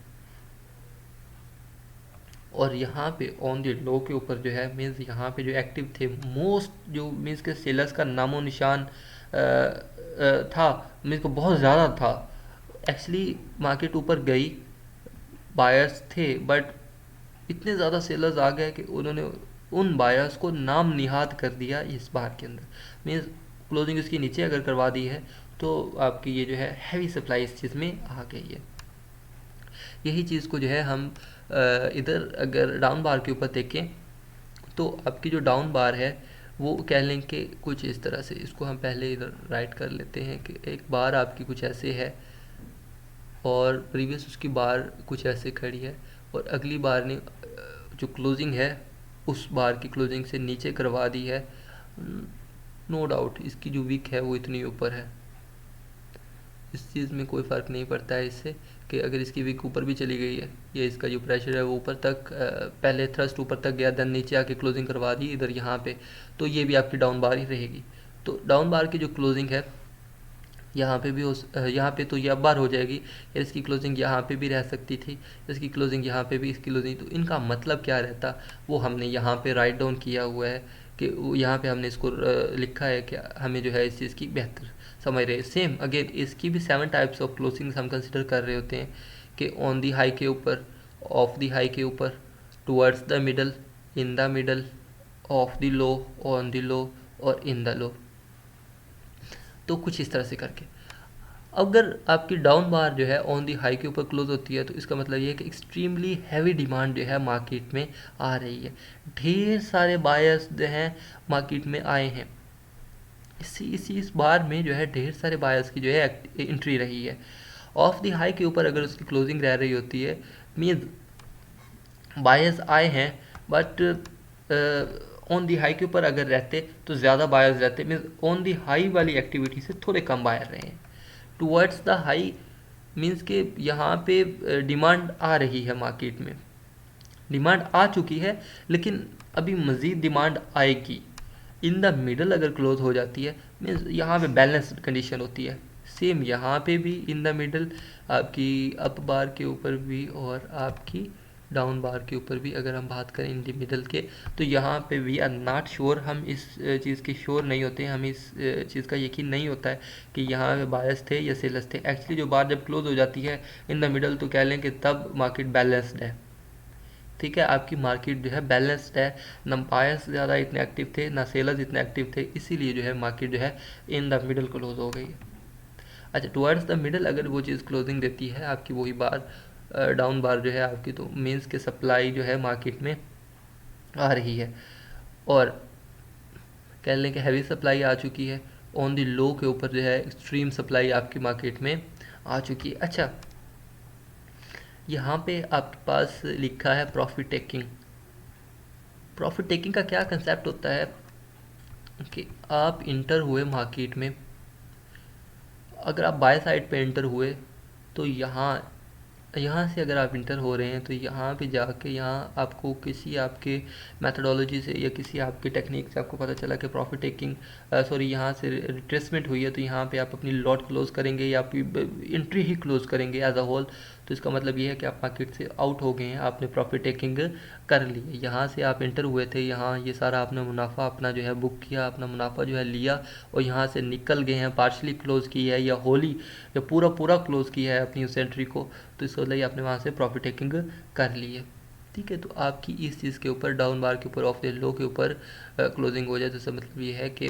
और यहाँ पे ऑन द लो के ऊपर जो है मीन्स यहाँ पे जो एक्टिव थे मोस्ट, जो मीन्स के सेलर्स का नामो निशान था, मीन्स को बहुत ज़्यादा था। एक्चुअली मार्केट ऊपर गई, बायर्स थे, बट इतने ज़्यादा सेलर्स आ गए कि उन्होंने उन बायर्स को नाम निहाद कर दिया इस बार के अंदर। मीन्स क्लोजिंग इसकी नीचे अगर करवा दी है तो आपकी ये जो है हैवी सप्लाई इस चीज़ में आ गई है। यही चीज़ को जो है हम इधर अगर डाउन बार के ऊपर देखें तो आपकी जो डाउन बार है वो कह लें कि कुछ इस तरह से, इसको हम पहले इधर राइट कर लेते हैं कि एक बार आपकी कुछ ऐसे है, और प्रीवियस उसकी बार कुछ ऐसे खड़ी है, और अगली बार ने जो क्लोजिंग है उस बार की क्लोजिंग से नीचे करवा दी है। नो डाउट इसकी जो वीक है वो इतनी ऊपर है, इस चीज़ में कोई फ़र्क नहीं पड़ता है इससे कि अगर इसकी वीक ऊपर भी चली गई है, ये इसका जो प्रेशर है वो ऊपर तक पहले थ्रस्ट ऊपर तक गया, देन नीचे आके क्लोजिंग करवा दी इधर यहाँ पे, तो ये भी आपकी डाउन बार ही रहेगी। तो डाउन बार की जो क्लोजिंग है यहाँ पे भी यहाँ पे तो ये अब बार हो जाएगी, या इसकी क्लोजिंग यहाँ पे भी रह सकती थी, इसकी क्लोजिंग यहाँ पे भी, इसकी क्लोजिंग, तो इनका मतलब क्या रहता वो हमने यहाँ पे राइट डाउन किया हुआ है कि यहाँ पे हमने इसको लिखा है कि हमें जो है इस चीज़ की बेहतर समझ रहे। सेम अगेन इसकी भी 7 टाइप्स ऑफ क्लोजिंग हम कंसिडर कर रहे होते हैं कि ऑन दी हाई के ऊपर, ऑफ दी हाई के ऊपर, towards the middle, in the middle, of the low, on the low, और इन द लो। तो कुछ इस तरह से करके अगर आपकी डाउन बार जो है ऑन दी हाई के ऊपर क्लोज होती है तो इसका मतलब ये है कि एक्सट्रीमली हैवी डिमांड जो है मार्केट में आ रही है, ढेर सारे बायर्स जो हैं मार्केट में आए हैं। इस बार में जो है ढेर सारे बायर्स की जो है एंट्री रही है। ऑफ दी हाई के ऊपर अगर उसकी क्लोजिंग रह रही होती है, मीन्स बायर्स आए हैं, बट ऑन दी हाई के ऊपर अगर रहते तो ज़्यादा बायर्स रहते, मीन्स ऑन दी हाई वाली एक्टिविटी से थोड़े कम बायर रहे हैं। टुवर्ड्स द हाई मीन्स के यहाँ पे डिमांड आ रही है मार्केट में, डिमांड आ चुकी है लेकिन अभी मज़ीद डिमांड आएगी। इन द मिडल अगर क्लोज हो जाती है मीन्स यहाँ पे बैलेंस्ड कंडीशन होती है। सेम यहाँ पे भी इन द मिडल आपकी अप बार के ऊपर भी और आपकी डाउन बार के ऊपर भी अगर हम बात करें इन द मिडल के, तो यहाँ पे वी आर नॉट श्योर, हम इस चीज़ के श्योर नहीं होते हैं, हमें इस चीज़ का यकीन नहीं होता है कि यहाँ पे बायर्स थे या सेलर्स थे। एक्चुअली जो बार जब क्लोज हो जाती है इन द मिडल तो कह लें कि तब मार्केट बैलेंस्ड है। ठीक है, आपकी मार्केट जो है बैलेंस्ड है, ना बायर्स ज़्यादा इतने एक्टिव थे ना सेलर्स इतने एक्टिव थे, इसीलिए जो है मार्केट जो है इन द मिडल क्लोज हो गई है। अच्छा, टुवर्ड्स द मिडल अगर वो चीज़ क्लोजिंग देती है आपकी, वही बार डाउन बार जो है आपकी, तो मीन्स के सप्लाई जो है मार्केट में आ रही है, और कह लें कि हैवी सप्लाई आ चुकी है, ऑन द लो के ऊपर जो है एक्सट्रीम सप्लाई आपकी मार्केट में आ चुकी है। अच्छा, यहाँ पे आपके पास लिखा है प्रॉफिट टेकिंग। प्रॉफिट टेकिंग का क्या कंसेप्ट होता है कि आप इंटर हुए मार्केट में, अगर आप बाय साइड पे इंटर हुए तो यहाँ यहाँ से अगर आप इंटर हो रहे हैं तो यहाँ पे जाके यहाँ आपको किसी आपके मेथडोलॉजी से या किसी आपके टेक्निक से आपको पता चला कि प्रॉफिट टेकिंग सॉरी यहाँ से रिट्रेसमेंट हुई है, तो यहाँ पे आप अपनी लॉट क्लोज करेंगे या आपकी एंट्री ही क्लोज करेंगे एज अ होल। तो इसका मतलब ये है कि आप मार्केट से आउट हो गए हैं, आपने प्रॉफिट टेकिंग कर ली है। यहाँ से आप इंटर हुए थे, यहाँ ये सारा आपने मुनाफा अपना जो है बुक किया, अपना मुनाफा जो है लिया और यहाँ से निकल गए हैं, पार्शली क्लोज की है या होली या पूरा पूरा क्लोज किया है अपनी उस एंट्री को, तो इसको मतलब आपने वहाँ से प्रॉफिट टेकिंग कर ली है। ठीक है, तो आपकी इस चीज़ के ऊपर डाउन बार के ऊपर ऑफ द लो के ऊपर क्लोजिंग हो जाए, तो इसका मतलब ये है कि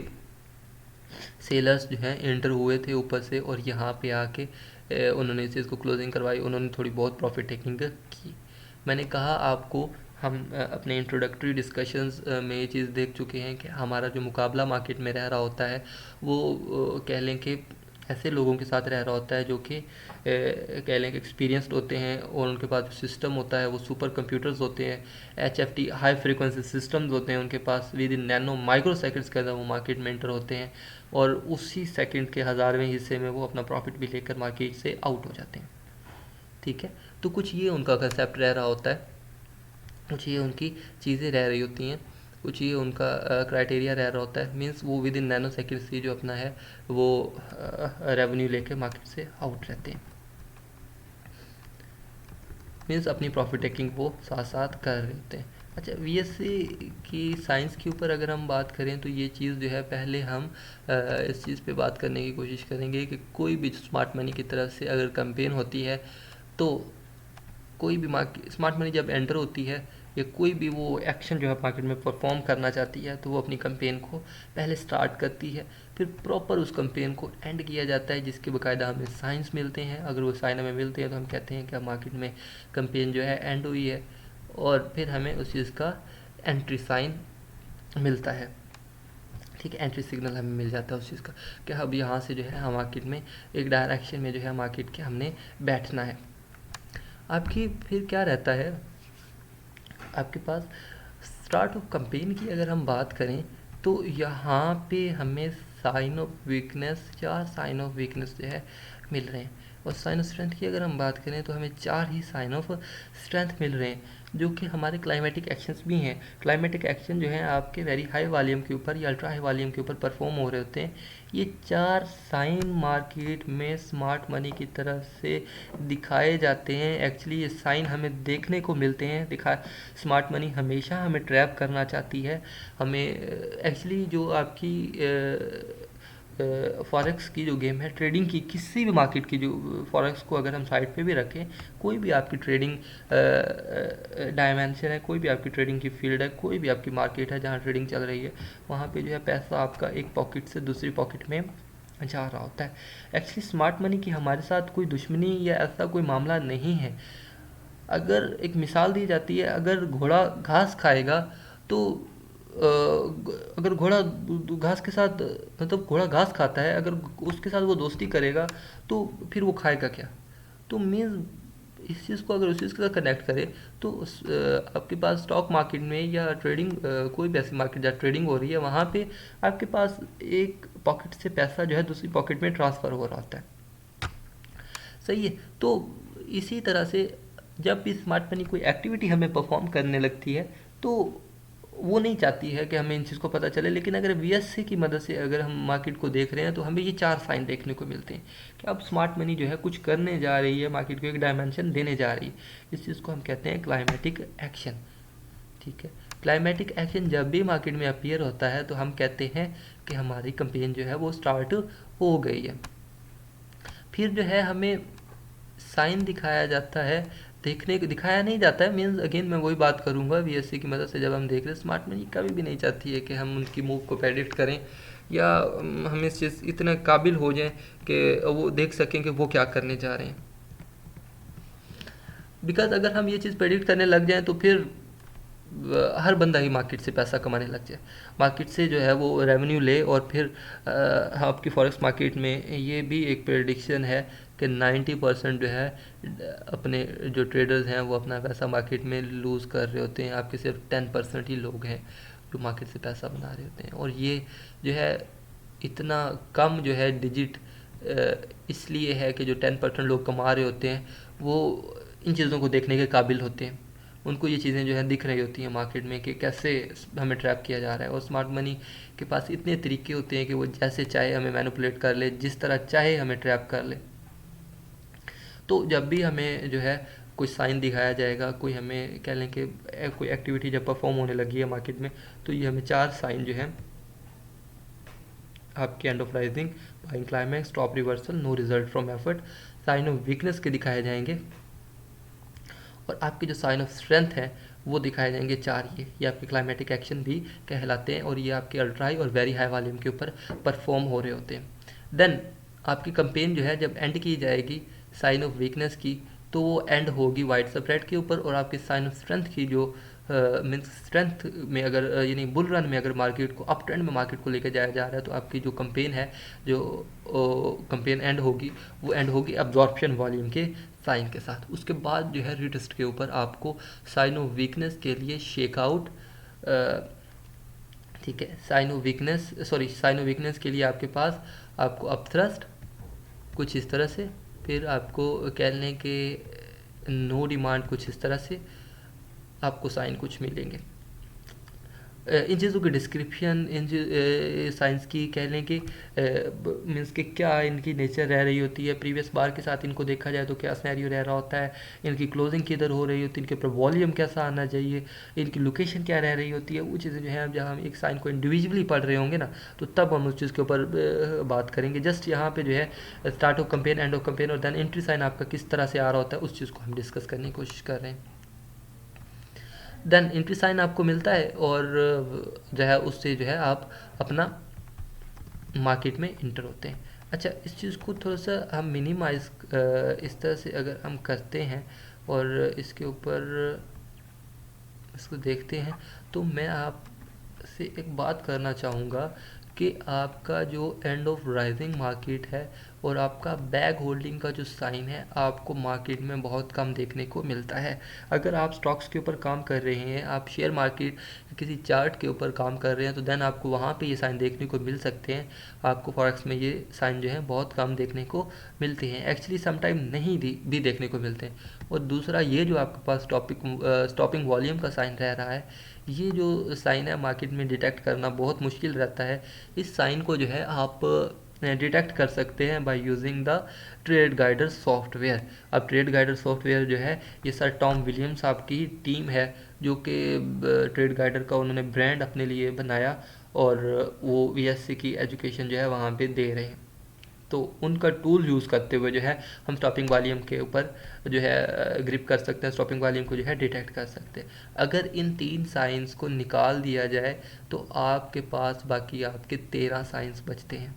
सेलर्स जो हैं एंटर हुए थे ऊपर से और यहाँ पे आके उन्होंने इस चीज़ को क्लोजिंग करवाई, उन्होंने थोड़ी बहुत प्रॉफिट टेकिंग की। मैंने कहा आपको हम अपने इंट्रोडक्टरी डिस्कशंस में ये चीज़ देख चुके हैं कि हमारा जो मुकाबला मार्केट में रह रहा होता है वो कह लें कि ऐसे लोगों के साथ रह रहा होता है जो कि कह लें कि एक्सपीरियंस्ड होते हैं और उनके पास जो सिस्टम होता है वो सुपर कंप्यूटर्स होते हैं, HFT हाई फ्रीक्वेंसी सिस्टम्स होते हैं उनके पास, within nano micro seconds के अंदर वो मार्केट में एंटर होते हैं और उसी सेकंड के हज़ारवें हिस्से में वो अपना प्रॉफिट भी लेकर मार्केट से आउट हो जाते हैं। ठीक है, तो कुछ ये उनका कंसेप्ट रह रहा होता है, कुछ ये उनकी चीज़ें रह रही होती हैं, कुछ ये उनका क्राइटेरिया रह रहा होता है। मीन्स वो विद इन नैनो सेकेंड से जो अपना है वो रेवेन्यू लेके मार्केट से आउट रहते हैं, मीन्स अपनी प्रॉफिट टेकिंग वो साथ साथ कर रहे होते हैं। अच्छा, VSC की साइंस के ऊपर अगर हम बात करें तो ये चीज़ जो है पहले हम इस चीज़ पे बात करने की कोशिश करेंगे कि कोई भी स्मार्ट मनी की तरफ से अगर कैंपेन होती है तो कोई भी मार्केट स्मार्ट मनी जब एंटर होती है या कोई भी वो एक्शन जो है मार्केट में परफॉर्म करना चाहती है तो वो अपनी कैंपेन को पहले स्टार्ट करती है, फिर प्रॉपर उस कैंपेन को एंड किया जाता है जिसके बाकायदा हमें साइंस मिलते हैं। अगर वो साइन हमें मिलते हैं तो हम कहते हैं कि मार्केट में कैंपेन जो है एंड हुई है और फिर हमें उस चीज़ का एंट्री साइन मिलता है। ठीक है, एंट्री सिग्नल हमें मिल जाता है उस चीज़ का कि अब यहाँ से जो है हम मार्केट में एक डायरेक्शन में जो है मार्केट के हमने बैठना है। आपकी फिर क्या रहता है, आपके पास स्टार्ट ऑफ कैंपेन की अगर हम बात करें तो यहाँ पे हमें साइन ऑफ वीकनेस या साइन ऑफ वीकनेस जो है मिल रहे हैं, और साइन ऑफ स्ट्रेंथ की अगर हम बात करें तो हमें 4 ही साइन ऑफ स्ट्रेंथ मिल रहे हैं जो कि हमारे क्लाइमेटिक एक्शंस भी हैं। क्लाइमेटिक एक्शन जो हैं आपके वेरी हाई वॉल्यूम के ऊपर या अल्ट्रा हाई वॉल्यूम के ऊपर परफॉर्म हो रहे होते हैं। ये 4 साइन मार्केट में स्मार्ट मनी की तरफ से दिखाए जाते हैं। एक्चुअली ये साइन हमें देखने को मिलते हैं, स्मार्ट मनी हमेशा हमें ट्रैप करना चाहती है। हमें एक्चुअली जो आपकी फॉरेक्स की जो गेम है, ट्रेडिंग की किसी भी मार्केट की, जो फॉरेक्स को अगर हम साइड पे भी रखें, कोई भी आपकी ट्रेडिंग डायमेंशन है, कोई भी आपकी ट्रेडिंग की फील्ड है, कोई भी आपकी मार्केट है जहाँ ट्रेडिंग चल रही है, वहाँ पे जो है पैसा आपका एक पॉकेट से दूसरी पॉकेट में जा रहा होता है। एक्चुअली स्मार्ट मनी की हमारे साथ कोई दुश्मनी या ऐसा कोई मामला नहीं है। अगर एक मिसाल दी जाती है, अगर घोड़ा घास खाएगा तो अगर घोड़ा घास के साथ, मतलब घोड़ा घास खाता है, अगर उसके साथ वो दोस्ती करेगा तो फिर वो खाएगा क्या? तो मीन्स इस चीज़ को अगर उस चीज़ के साथ कनेक्ट करें तो आपके पास स्टॉक मार्केट में या ट्रेडिंग कोई भी ऐसी मार्केट जहाँ ट्रेडिंग हो रही है वहाँ पे आपके पास एक पॉकेट से पैसा जो है दूसरी पॉकेट में ट्रांसफ़र हो रहा होता है। सही है, तो इसी तरह से जब भी स्मार्ट मनी कोई एक्टिविटी हमें परफॉर्म करने लगती है तो वो नहीं चाहती है कि हमें इन चीज़ को पता चले, लेकिन अगर VSC की मदद से अगर हम मार्केट को देख रहे हैं तो हमें ये 4 साइन देखने को मिलते हैं कि अब स्मार्ट मनी जो है कुछ करने जा रही है, मार्केट को एक डायमेंशन देने जा रही है। इस चीज़ को हम कहते हैं क्लाइमेटिक एक्शन। ठीक है, क्लाइमेटिक एक्शन जब भी मार्केट में अपीयर होता है तो हम कहते हैं कि हमारी कैंपेन जो है वो स्टार्ट हो गई है। फिर जो है हमें साइन दिखाया जाता है, देखने को दिखाया नहीं जाता है, मीन्स अगेन मैं वही बात करूंगा, VSC की मदद से जब हम देख रहे हैं, स्मार्ट मनी कभी भी नहीं चाहती है कि हम उनकी मूव को प्रेडिक्ट करें या हम इस चीज़ इतना काबिल हो जाएं कि वो देख सकें कि वो क्या करने जा रहे हैं। बिकॉज अगर हम ये चीज़ प्रेडिक्ट करने लग जाएं तो फिर हर बंदा ही मार्केट से पैसा कमाने लग जाए, मार्केट से जो है वो रेवेन्यू ले, और फिर आपकी फॉरेक्स मार्केट में ये भी एक प्रेडिक्शन है कि 90% जो है अपने जो ट्रेडर्स हैं वो अपना पैसा मार्केट में लूज़ कर रहे होते हैं, आपके सिर्फ 10% ही लोग हैं जो मार्केट से पैसा बना रहे होते हैं। और ये जो है इतना कम जो है डिजिट इसलिए है कि जो 10% लोग कमा रहे होते हैं वो इन चीज़ों को देखने के काबिल होते हैं, उनको ये चीज़ें जो है दिख रही होती हैं मार्केट में कि कैसे हमें ट्रैप किया जा रहा है। और स्मार्ट मनी के पास इतने तरीके होते हैं कि वो जैसे चाहे हमें मैनिपुलेट कर ले, जिस तरह चाहे हमें ट्रैप कर ले। तो जब भी हमें जो है कोई साइन दिखाया जाएगा, कोई हमें कह लें कि कोई एक्टिविटी जब परफॉर्म होने लगी है मार्केट में, तो ये हमें 4 साइन जो है आपके end of rising, buying climax, top reversal, no result from effort, sign of weakness के दिखाए जाएंगे। और आपके जो साइन ऑफ स्ट्रेंथ है वो दिखाए जाएंगे 4, ये आपके क्लाइमेटिक एक्शन भी कहलाते हैं, और ये आपके अल्ट्रा हाई और वेरी हाई वॉल्यूम के ऊपर परफॉर्म हो रहे होते हैं। देन आपकी कंपेन जो है जब एंड की जाएगी साइन ऑफ वीकनेस की, तो वो एंड होगी वाइड स्प्रेड के ऊपर, और आपकी साइन ऑफ स्ट्रेंथ की जो मीन्स स्ट्रेंथ में अगर यानी बुल रन में अगर मार्केट को अप ट्रेंड में मार्केट को लेकर जाया जा रहा है, तो आपकी जो कंपेन है, जो कंपेन एंड होगी, वो एंड होगी अब्जॉर्प्शन वॉल्यूम के साइन के साथ। उसके बाद जो है रिटेस्ट के ऊपर आपको साइन ऑफ वीकनेस के लिए शेकआउट, ठीक है, साइन ऑफ वीकनेस के लिए आपके पास आपको अपथ्रस्ट कुछ इस तरह से, फिर आपको कह लें कि नो डिमांड कुछ इस तरह से आपको साइन कुछ मिलेंगे। इन चीज़ों की डिस्क्रिप्शन, इन साइंस की कह लें कि मीन्स कि क्या इनकी नेचर रह रही होती है, प्रीवियस बार के साथ इनको देखा जाए तो क्या सिनेरियो रह रहा होता है, इनकी क्लोजिंग किधर हो रही होती है, इनके ऊपर वॉल्यूम कैसा आना चाहिए, इनकी लोकेशन क्या रह रही होती है, वो चीज़ें जो है जहाँ हम एक साइन को इंडिविजुअली पढ़ रहे होंगे ना, तो तब हम उस चीज़ के ऊपर बात करेंगे। जस्ट यहाँ पे जो है start of campaign, end of campaign और देन एंट्री साइन आपका किस तरह से आ रहा होता है, उस चीज़ को हम डिस्कस करने की कोशिश कर रहे हैं। देन एंट्री साइन आपको मिलता है, और जो है उससे जो है आप अपना मार्केट में इंटर होते हैं। अच्छा, इस चीज़ को थोड़ा सा हम मिनिमाइज इस तरह से अगर हम करते हैं और इसके ऊपर इसको देखते हैं, तो मैं आपसे एक बात करना चाहूँगा कि आपका जो एंड ऑफ राइजिंग मार्केट है और आपका बैग होल्डिंग का जो साइन है, आपको मार्केट में बहुत कम देखने को मिलता है। अगर आप स्टॉक्स के ऊपर काम कर रहे हैं, आप शेयर मार्केट किसी चार्ट के ऊपर काम कर रहे हैं, तो देन आपको वहाँ पे ये साइन देखने को मिल सकते हैं। आपको फॉरेक्स में ये साइन जो है बहुत कम देखने को मिलते हैं, एक्चुअली समटाइम नहीं भी देखने को मिलते हैं। और दूसरा, ये जो आपके पास स्टॉपिंग वॉल्यूम का साइन रह रहा है, ये जो साइन है मार्केट में डिटेक्ट करना बहुत मुश्किल रहता है। इस साइन को जो है आप डिटेक्ट कर सकते हैं by using the trade guider software. अब ट्रेड गाइडर सॉफ्टवेयर जो है, ये सर टॉम विलियम्स आपकी टीम है जो कि ट्रेड गाइडर का उन्होंने ब्रांड अपने लिए बनाया, और वो वीएससी की एजुकेशन जो है वहाँ पे दे रहे हैं। तो उनका टूल यूज़ करते हुए जो है हम स्टॉपिंग वॉल्यूम के ऊपर जो है ग्रिप कर सकते हैं, स्टॉपिंग वॉल्यूम को जो है डिटेक्ट कर सकते हैं। अगर इन 3 साइंस को निकाल दिया जाए तो आपके पास बाकी आपके 13 साइंस बचते हैं।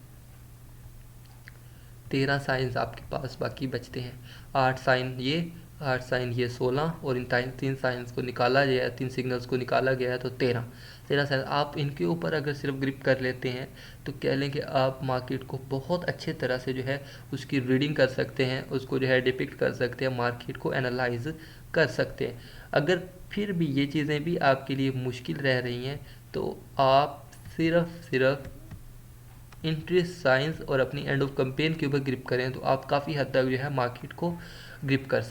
13 साइंस आपके पास बाकी बचते हैं। 8 साइन ये 16, और इन 3 साइंस को निकाला गया, 3 सिग्नल्स को निकाला गया है तो 13 साइन। आप इनके ऊपर अगर सिर्फ ग्रिप कर लेते हैं तो कह लें कि आप मार्केट को बहुत अच्छे तरह से जो है उसकी रीडिंग कर सकते हैं, उसको जो है डिपिक्ट कर सकते हैं, मार्केट को एनालाइज कर सकते हैं। अगर फिर भी ये चीज़ें भी आपके लिए मुश्किल रह रही हैं, तो आप सिर्फ इंटरेस्ट साइंस और अपनी एंड ऑफ कंपेन के ऊपर ग्रिप करें, तो आप काफ़ी हद तक जो है मार्केट को ग्रिप कर सकते हैं।